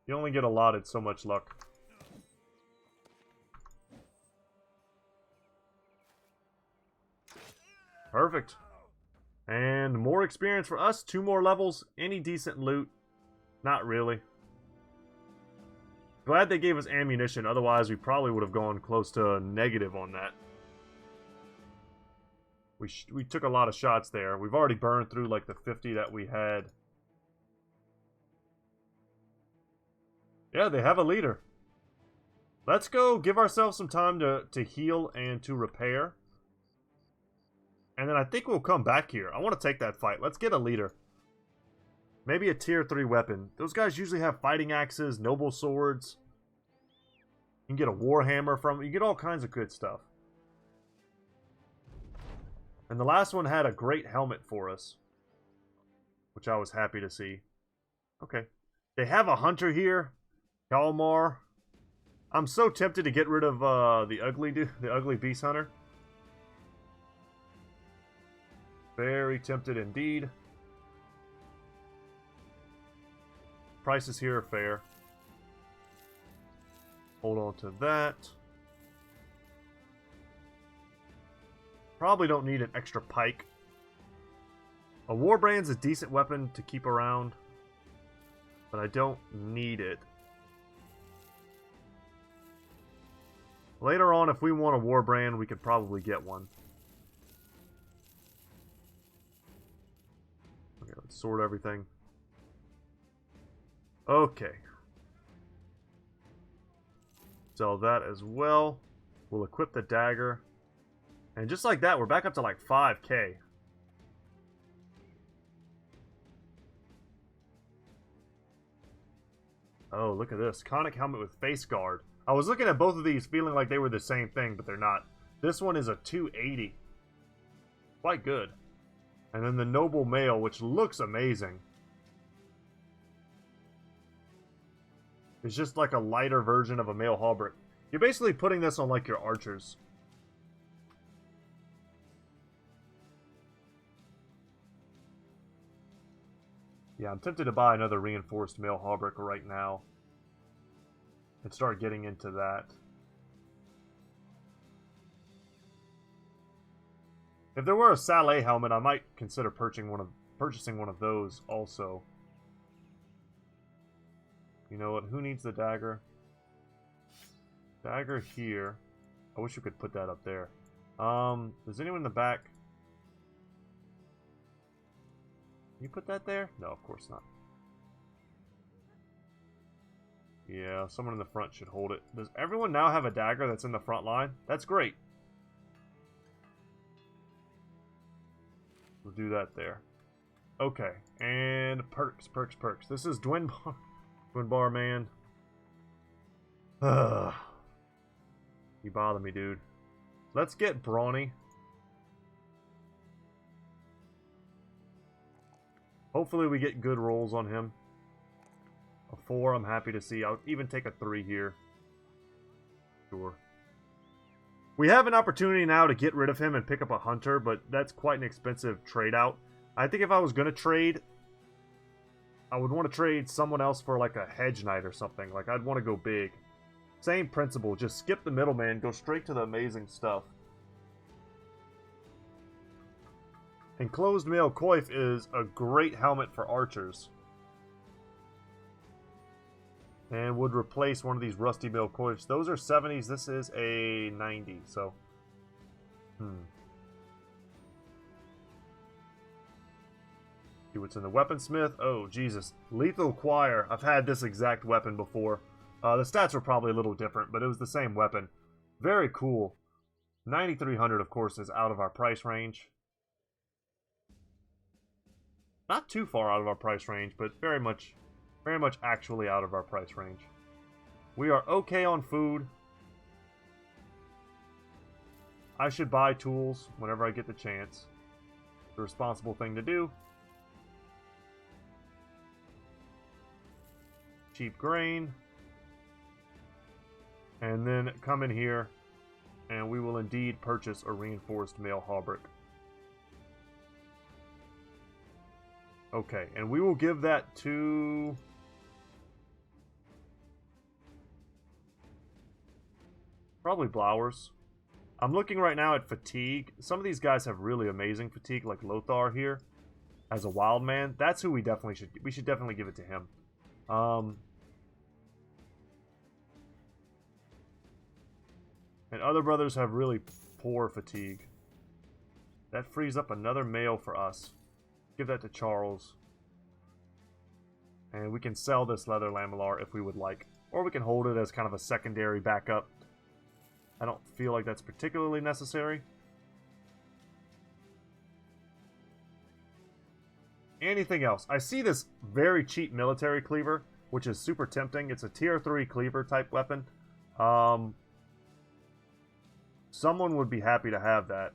[SPEAKER 1] You only get allotted so much luck. Perfect. And more experience for us. 2 more levels. Any decent loot? Not really. Glad they gave us ammunition. Otherwise, we probably would have gone close to a negative on that. We took a lot of shots there. We've already burned through like the 50 that we had. Yeah, they have a leader. Let's go give ourselves some time to heal and to repair. And then I think we'll come back here. I want to take that fight. Let's get a leader. Maybe a tier 3 weapon. Those guys usually have fighting axes, noble swords. You can get a warhammer from them. You get all kinds of good stuff. And the last one had a great helmet for us, which I was happy to see. Okay. They have a hunter here. Kalmar. I'm so tempted to get rid of the ugly beast hunter. Very tempted indeed. Prices here are fair. Hold on to that. Probably don't need an extra pike. A warbrand's a decent weapon to keep around, but I don't need it. Later on, if we want a warbrand, we could probably get one. Okay, let's sort everything. Okay. Sell that as well. We'll equip the dagger. And just like that, we're back up to like 5k. Oh, look at this. Conic helmet with face guard. I was looking at both of these feeling like they were the same thing, but they're not. This one is a 280. Quite good. And then the noble mail, which looks amazing. It's just like a lighter version of a mail hauberk. You're basically putting this on like your archers. Yeah, I'm tempted to buy another reinforced mail hauberk right now. And start getting into that. If there were a Saleh helmet, I might consider purchasing one of those also. You know what? Who needs the dagger? Dagger here. I wish we could put that up there. Does anyone in the back? Can you put that there? No, of course not. Yeah, someone in the front should hold it. Does everyone now have a dagger that's in the front line? That's great. We'll do that there. Okay, and perks. This is Dwinbar. Dwinbar, man. Ugh. You bother me, dude. Let's get Brawny. Hopefully we get good rolls on him. A 4 I'm happy to see. I'll even take a 3 here. Sure. We have an opportunity now to get rid of him and pick up a hunter, but that's quite an expensive trade out. I think if I was going to trade, I would want to trade someone else for like a hedge knight or something. Like I'd want to go big. Same principle, just skip the middleman, go straight to the amazing stuff. Enclosed mail coif is a great helmet for archers. And would replace one of these rusty mail coifs. Those are 70s, this is a 90, so... See what's in the weaponsmith. Oh, Jesus. Lethal Choir. I've had this exact weapon before. The stats were probably a little different, but it was the same weapon. Very cool. 9,300, of course, is out of our price range. Not too far out of our price range, but very much actually out of our price range. We are okay on food. I should buy tools whenever I get the chance. The responsible thing to do. Cheap grain. And then come in here, and we will indeed purchase a reinforced mail hauberk. Okay, and we will give that to... probably Blowers. I'm looking right now at fatigue. Some of these guys have really amazing fatigue, like Lothar here, as a wild man. That's who we should definitely give it to him. And other brothers have really poor fatigue. That frees up another mail for us. Give that to Charles. And we can sell this leather lamellar if we would like. Or we can hold it as kind of a secondary backup. I don't feel like that's particularly necessary. Anything else? I see this very cheap military cleaver, which is super tempting. It's a tier 3 cleaver type weapon. Someone would be happy to have that.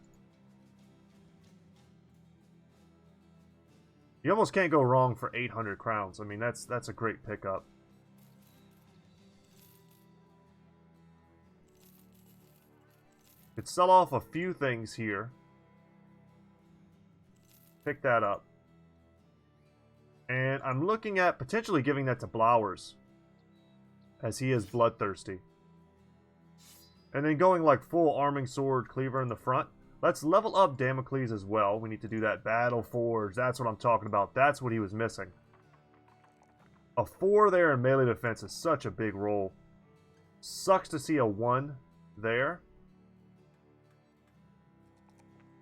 [SPEAKER 1] You almost can't go wrong for 800 crowns. I mean, that's a great pickup. Could sell off a few things here. Pick that up. And I'm looking at potentially giving that to Blowers, as he is bloodthirsty. And then going like full arming sword cleaver in the front. Let's level up Damocles as well. We need to do that. Battle Forge. That's what I'm talking about. That's what he was missing. A 4 there in melee defense is such a big roll. Sucks to see a 1 there.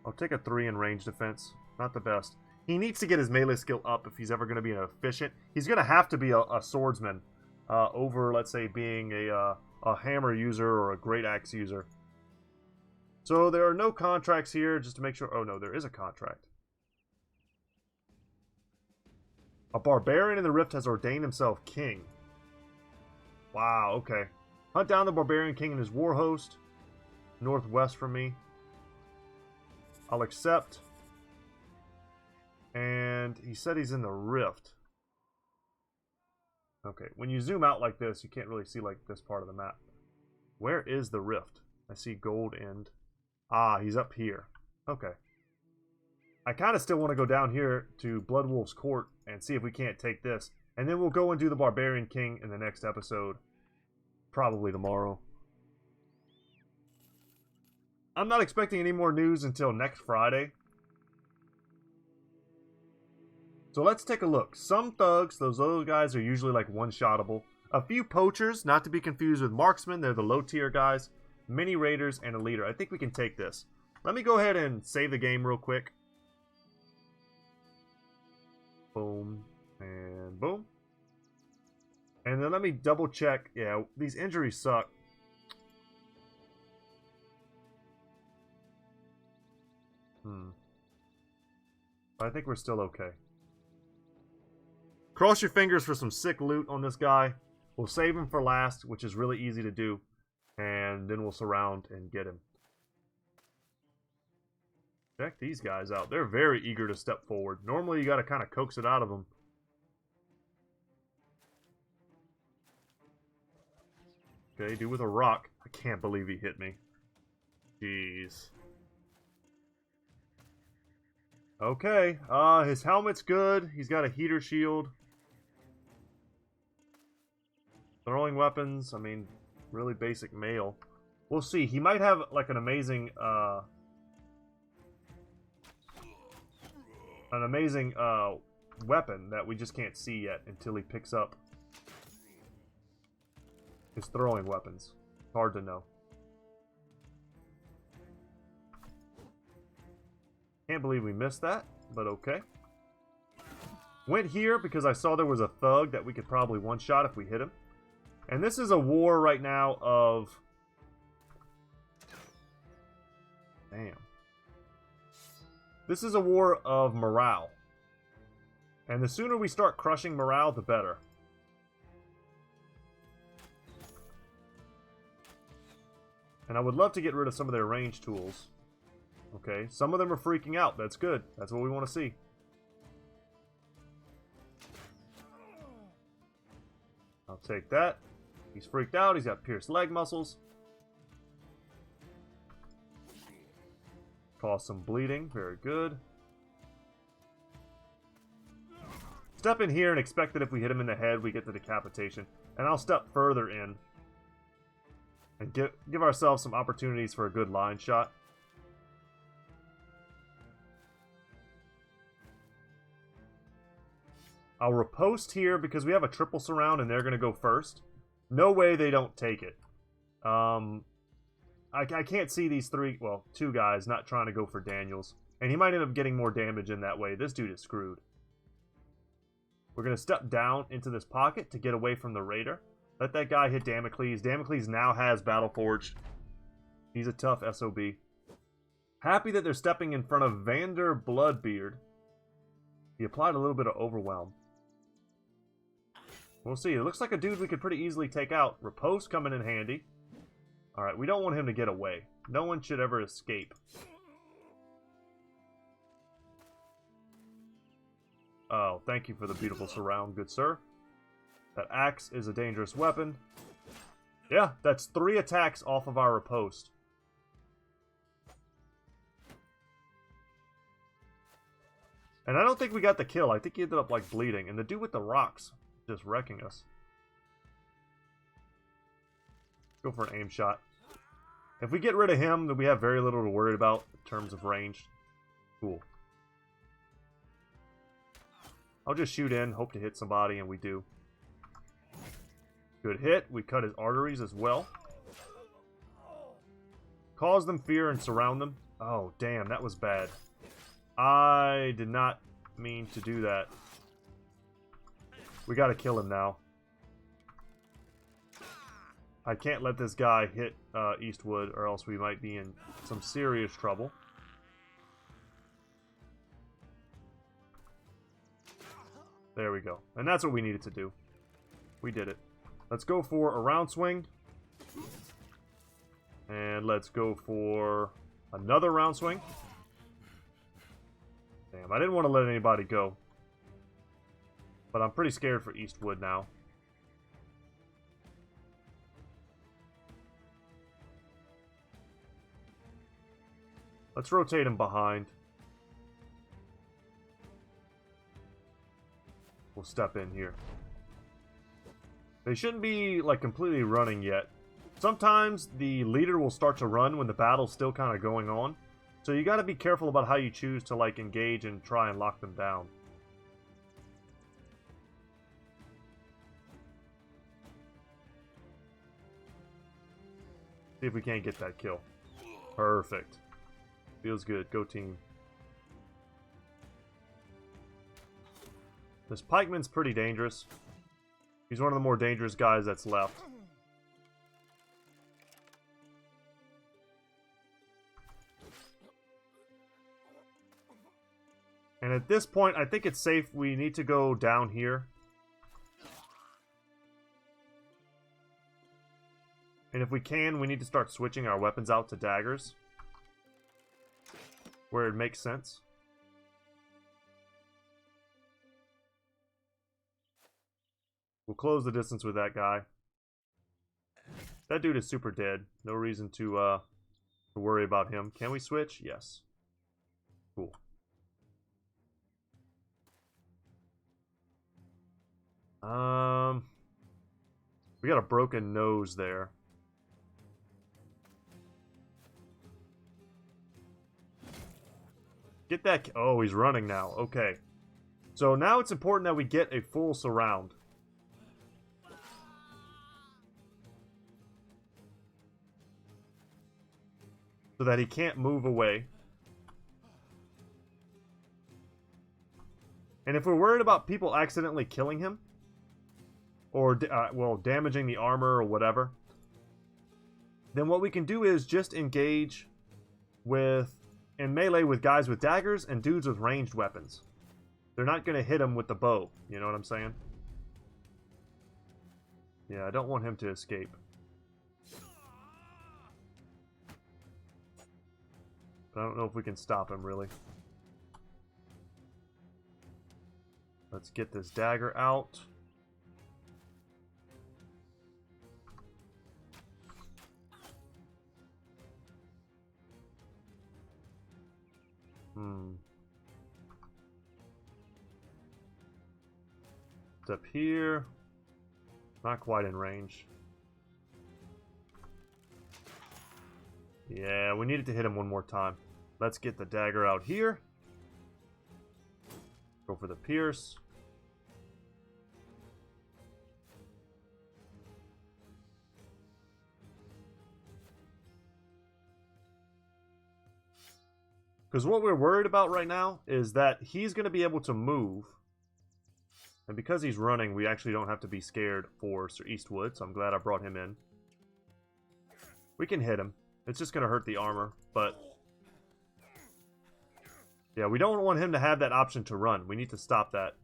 [SPEAKER 1] I'll take a 3 in range defense. Not the best. He needs to get his melee skill up if he's ever going to be an efficient. He's going to have to be a swordsman over, let's say, being a hammer user or a great axe user. So there are no contracts here, just to make sure... Oh no, there is a contract. A barbarian in the Rift has ordained himself king. Wow, okay. Hunt down the barbarian king and his war host. Northwest from me. I'll accept. And he said he's in the Rift. Okay, when you zoom out like this, you can't really see like this part of the map. Where is the Rift? I see Gold End. Ah, he's up here. Okay. I kind of still want to go down here to Bloodwolf's Court and see if we can't take this. And then we'll go and do the Barbarian King in the next episode. Probably tomorrow. I'm not expecting any more news until next Friday. So let's take a look. Some thugs, those other guys are usually like one-shottable. A few poachers, not to be confused with marksmen. They're the low-tier guys. Mini raiders and a leader. I think we can take this. Let me go ahead and save the game real quick. Boom. And boom. And then let me double check. Yeah, these injuries suck. But I think we're still okay. Cross your fingers for some sick loot on this guy. We'll save him for last, which is really easy to do. And then we'll surround and get him. Check these guys out. They're very eager to step forward. Normally you gotta kind of coax it out of them. Okay, do with a rock. I can't believe he hit me. Jeez. Okay, his helmet's good. He's got a heater shield. Throwing weapons, I mean, really basic mail. We'll see. He might have, like, an amazing weapon that we just can't see yet until he picks up his throwing weapons. Hard to know. Can't believe we missed that, but okay. Went here because I saw there was a thug that we could probably one-shot if we hit him. And this is a war right now of... Damn. This is a war of morale. And the sooner we start crushing morale, the better. And I would love to get rid of some of their range tools. Okay, some of them are freaking out. That's good. That's what we want to see. I'll take that. He's freaked out. He's got pierced leg muscles. Cause some bleeding. Very good. Step in here and expect that if we hit him in the head, we get the decapitation. And I'll step further in. And give ourselves some opportunities for a good line shot. I'll riposte here because we have a triple surround and they're going to go first. No way they don't take it. I can't see these two guys not trying to go for Daniels. And he might end up getting more damage in that way. This dude is screwed. We're going to step down into this pocket to get away from the Raider. Let that guy hit Damocles. Damocles now has Battleforged. He's a tough SOB. Happy that they're stepping in front of Vander Bloodbeard. He applied a little bit of Overwhelm. We'll see. It looks like a dude we could pretty easily take out. Riposte coming in handy. Alright, we don't want him to get away. No one should ever escape. Oh, thank you for the beautiful surround, good sir. That axe is a dangerous weapon. Yeah, that's 3 attacks off of our riposte. And I don't think we got the kill. I think he ended up, like, bleeding. And the dude with the rocks just wrecking us. Go for an aim shot. If we get rid of him, then we have very little to worry about in terms of range. Cool. I'll just shoot in, hope to hit somebody, and we do. Good hit. We cut his arteries as well. Cause them fear and surround them. Oh, damn, that was bad. I did not mean to do that. We gotta kill him now. I can't let this guy hit Eastwood or else we might be in some serious trouble. There we go. And that's what we needed to do. We did it. Let's go for a round swing. And let's go for another round swing. Damn, I didn't want to let anybody go. But I'm pretty scared for Eastwood now. Let's rotate him behind. We'll step in here. They shouldn't be, like, completely running yet. Sometimes the leader will start to run when the battle's still kind of going on. So you gotta be careful about how you choose to, like, engage and try and lock them down. See if we can't get that kill. Perfect. Feels good. Go team. This pikeman's pretty dangerous. He's one of the more dangerous guys that's left. And at this point, I think it's safe. We need to go down here. And if we can, we need to start switching our weapons out to daggers. Where it makes sense. We'll close the distance with that guy. That dude is super dead. No reason to to worry about him. Can we switch? Yes. Cool. We got a broken nose there. Get that. Oh, he's running now. Okay. So now it's important that we get a full surround. So that he can't move away. And if we're worried about people accidentally killing him, or, well, damaging the armor or whatever, then what we can do is just engage in melee with guys with daggers and dudes with ranged weapons. They're not going to hit him with the bow. You know what I'm saying? Yeah, I don't want him to escape. But I don't know if we can stop him, really. Let's get this dagger out. It's up here. Not quite in range. Yeah, we needed to hit him one more time. Let's get the dagger out here. Go for the pierce. Because what we're worried about right now is that he's going to be able to move. And because he's running, we actually don't have to be scared for Sir Eastwood, so I'm glad I brought him in. We can hit him. It's just going to hurt the armor, but... yeah, we don't want him to have that option to run. We need to stop that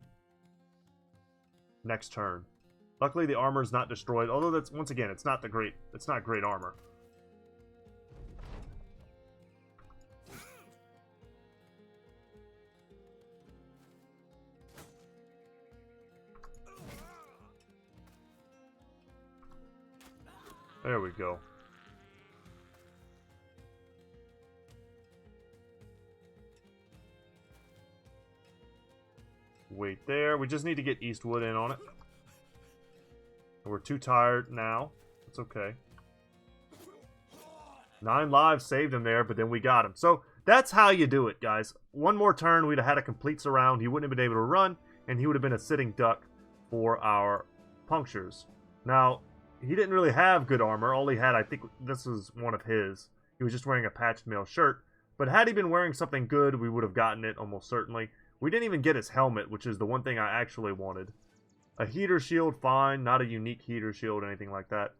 [SPEAKER 1] next turn. Luckily, the armor is not destroyed, although that's, once again, it's not great armor. There we go. Wait there. We just need to get Eastwood in on it. We're too tired now. It's okay. 9 lives saved him there, but then we got him. So that's how you do it, guys. One more turn, we'd have had a complete surround. He wouldn't have been able to run, and he would have been a sitting duck for our punctures. Now, he didn't really have good armor. All he had, I think this was one of his. He was just wearing a patched mail shirt. But had he been wearing something good, we would have gotten it almost certainly. We didn't even get his helmet, which is the one thing I actually wanted. A heater shield, fine. Not a unique heater shield or anything like that.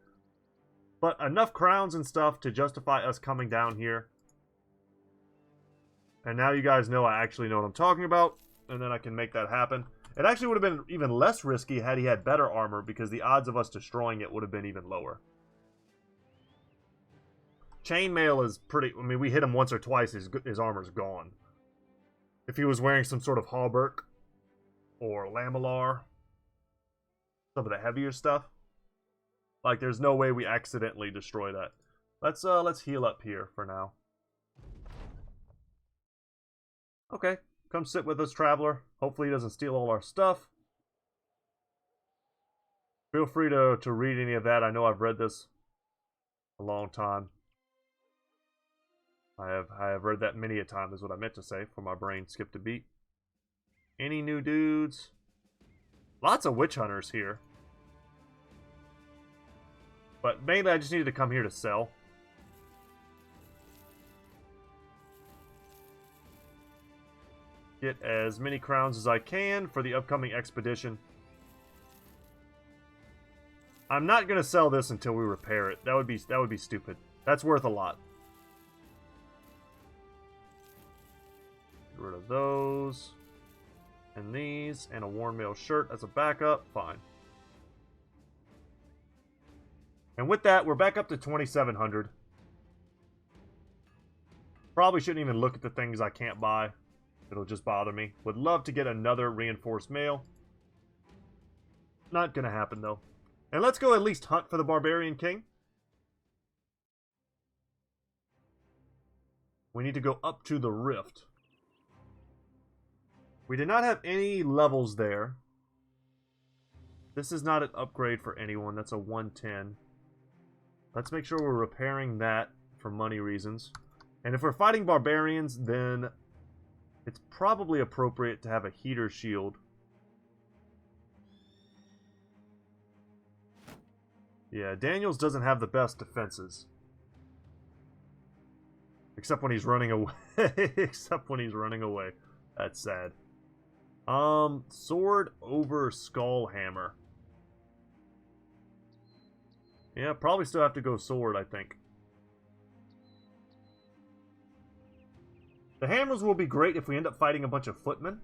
[SPEAKER 1] But enough crowns and stuff to justify us coming down here. And now you guys know I actually know what I'm talking about. And then I can make that happen. It actually would have been even less risky had he had better armor, because the odds of us destroying it would have been even lower. Chainmail is pretty... I mean, we hit him once or twice, his armor's gone. If he was wearing some sort of hauberk or lamellar, some of the heavier stuff, like, there's no way we accidentally destroy that. Let's heal up here for now. Okay. Come sit with us, traveler. Hopefully he doesn't steal all our stuff. Feel free to read any of that. I know I've read this a long time. I have read that many a time, is what I meant to say, for my brain skipped a beat. Any new dudes? Lots of witch hunters here. But mainly I just needed to come here to sell. Get as many crowns as I can for the upcoming expedition. I'm not gonna sell this until we repair it. That would be stupid. That's worth a lot. Get rid of those. And these. And a worn mail shirt as a backup. Fine. And with that, we're back up to 2,700. Probably shouldn't even look at the things I can't buy. It'll just bother me. Would love to get another reinforced mail. Not gonna happen, though. And let's go at least hunt for the Barbarian King. We need to go up to the rift. We did not have any levels there. This is not an upgrade for anyone. That's a 110. Let's make sure we're repairing that for money reasons. And if we're fighting barbarians, then it's probably appropriate to have a heater shield. Yeah, Daniels doesn't have the best defenses. Except when he's running away. Except when he's running away. That's sad. Sword over skull hammer. Yeah, probably still have to go sword, I think. The hammers will be great if we end up fighting a bunch of footmen.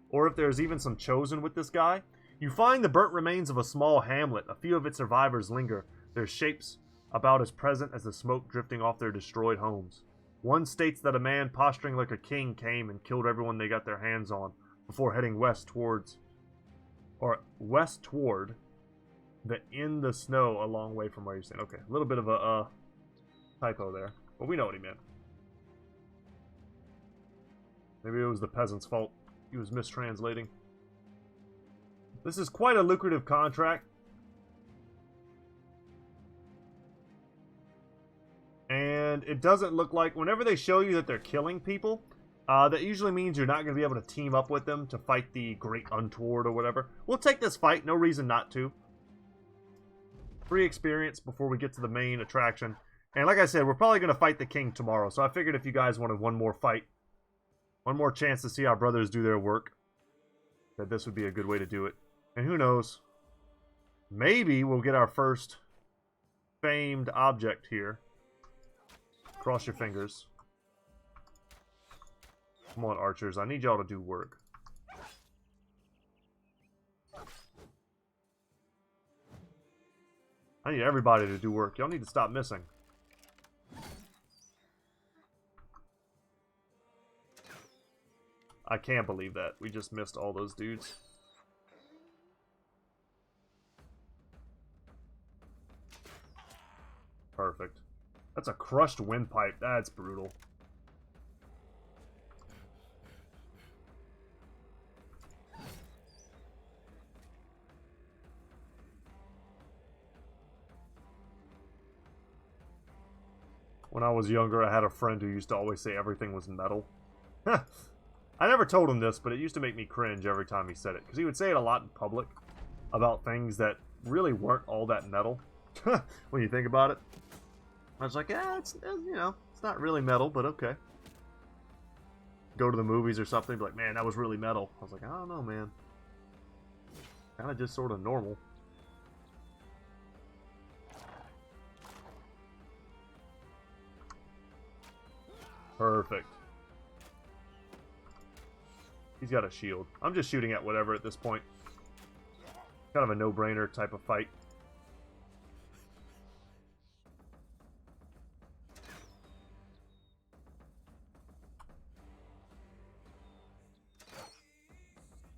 [SPEAKER 1] Or if there's even some chosen with this guy. You find the burnt remains of a small hamlet. A few of its survivors linger, their shapes about as present as the smoke drifting off their destroyed homes. One states that a man posturing like a king came and killed everyone they got their hands on before heading west toward the in the snow a long way from where you're staying. Okay, a little bit of a typo there, but we know what he meant. Maybe it was the peasant's fault. He was mistranslating. This is quite a lucrative contract. And it doesn't look like, whenever they show you that they're killing people, that usually means you're not going to be able to team up with them to fight the Great Untoward or whatever. We'll take this fight, no reason not to. Free experience before we get to the main attraction. And like I said, we're probably going to fight the king tomorrow. So I figured if you guys wanted one more fight, one more chance to see our brothers do their work, that this would be a good way to do it. And who knows, maybe we'll get our first famed object here. Cross your fingers. Come on, archers. I need y'all to do work. I need everybody to do work. Y'all need to stop missing. I can't believe that. We just missed all those dudes. Perfect. That's a crushed windpipe. That's brutal. When I was younger, I had a friend who used to always say everything was metal. I never told him this, but it used to make me cringe every time he said it. Because he would say it a lot in public about things that really weren't all that metal. When you think about it. I was like, yeah, it's, you know, it's not really metal, but okay. Go to the movies or something, be like, man, that was really metal. I was like, I don't know, man. Kind of just sort of normal. Perfect. He's got a shield. I'm just shooting at whatever at this point. Kind of a no-brainer type of fight.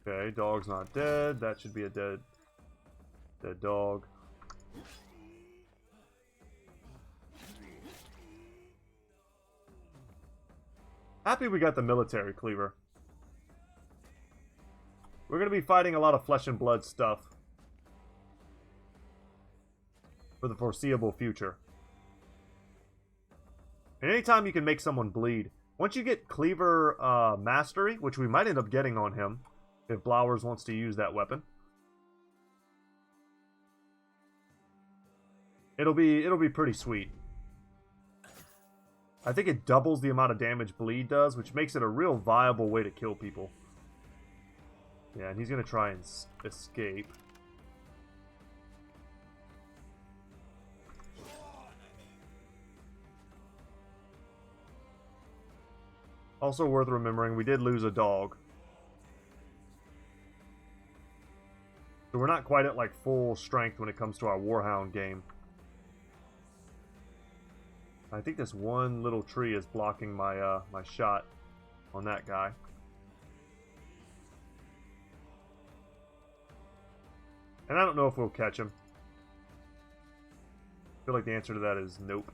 [SPEAKER 1] Okay, dog's not dead. That should be a dead dog. Happy we got the military cleaver. We're going to be fighting a lot of flesh and blood stuff for the foreseeable future. And anytime you can make someone bleed. Once you get cleaver mastery, which we might end up getting on him, if Blowers wants to use that weapon. It'll be pretty sweet. I think it doubles the amount of damage bleed does, which makes it a real viable way to kill people. Yeah, and he's going to try and escape. Also worth remembering, we did lose a dog. So we're not quite at like full strength when it comes to our Warhound game. I think this one little tree is blocking my my shot on that guy. And I don't know if we'll catch him. I feel like the answer to that is nope.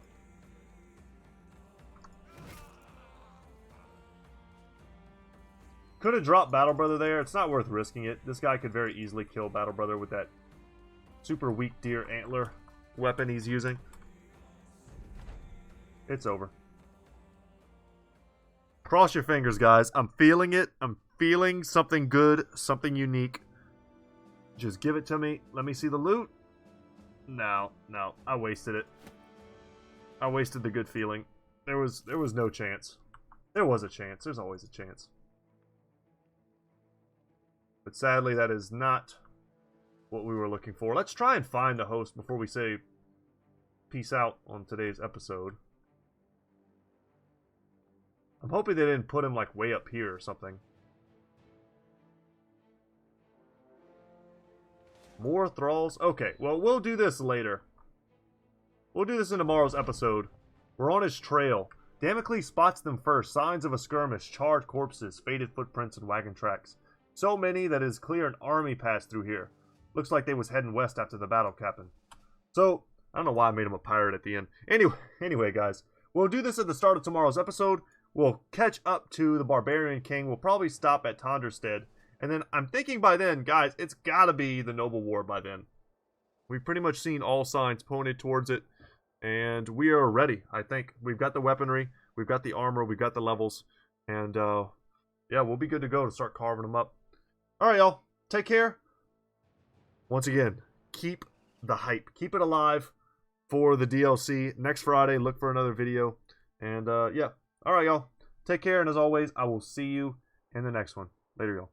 [SPEAKER 1] Could have dropped Battle Brother there. It's not worth risking it. This guy could very easily kill Battle Brother with that super weak deer antler weapon he's using. It's over. Cross your fingers, guys. I'm feeling it. I'm feeling something good, something unique. Just give it to me. Let me see the loot. No. I wasted it. I wasted the good feeling. There was no chance. There was a chance. There's always a chance. But sadly, that is not what we were looking for. Let's try and find the host before we say peace out on today's episode. I'm hoping they didn't put him like way up here or something. More thralls? Okay, well, we'll do this later. We'll do this in tomorrow's episode. We're on his trail. Damocles spots them first. Signs of a skirmish, charred corpses, faded footprints, and wagon tracks. So many that it is clear an army passed through here. Looks like they was heading west after the battle happened. So, I don't know why I made him a pirate at the end. Anyway, guys, we'll do this at the start of tomorrow's episode. We'll catch up to the Barbarian King. We'll probably stop at Tonderstead. And then I'm thinking by then, guys, it's gotta be the Noble War by then. We've pretty much seen all signs pointed towards it. And we are ready, I think. We've got the weaponry. We've got the armor. We've got the levels. And, yeah, we'll be good to go to start carving them up. Alright, y'all. Take care. Once again, keep the hype. Keep it alive for the DLC. Next Friday, look for another video. And, yeah. Alright, y'all. Take care. And as always, I will see you in the next one. Later, y'all.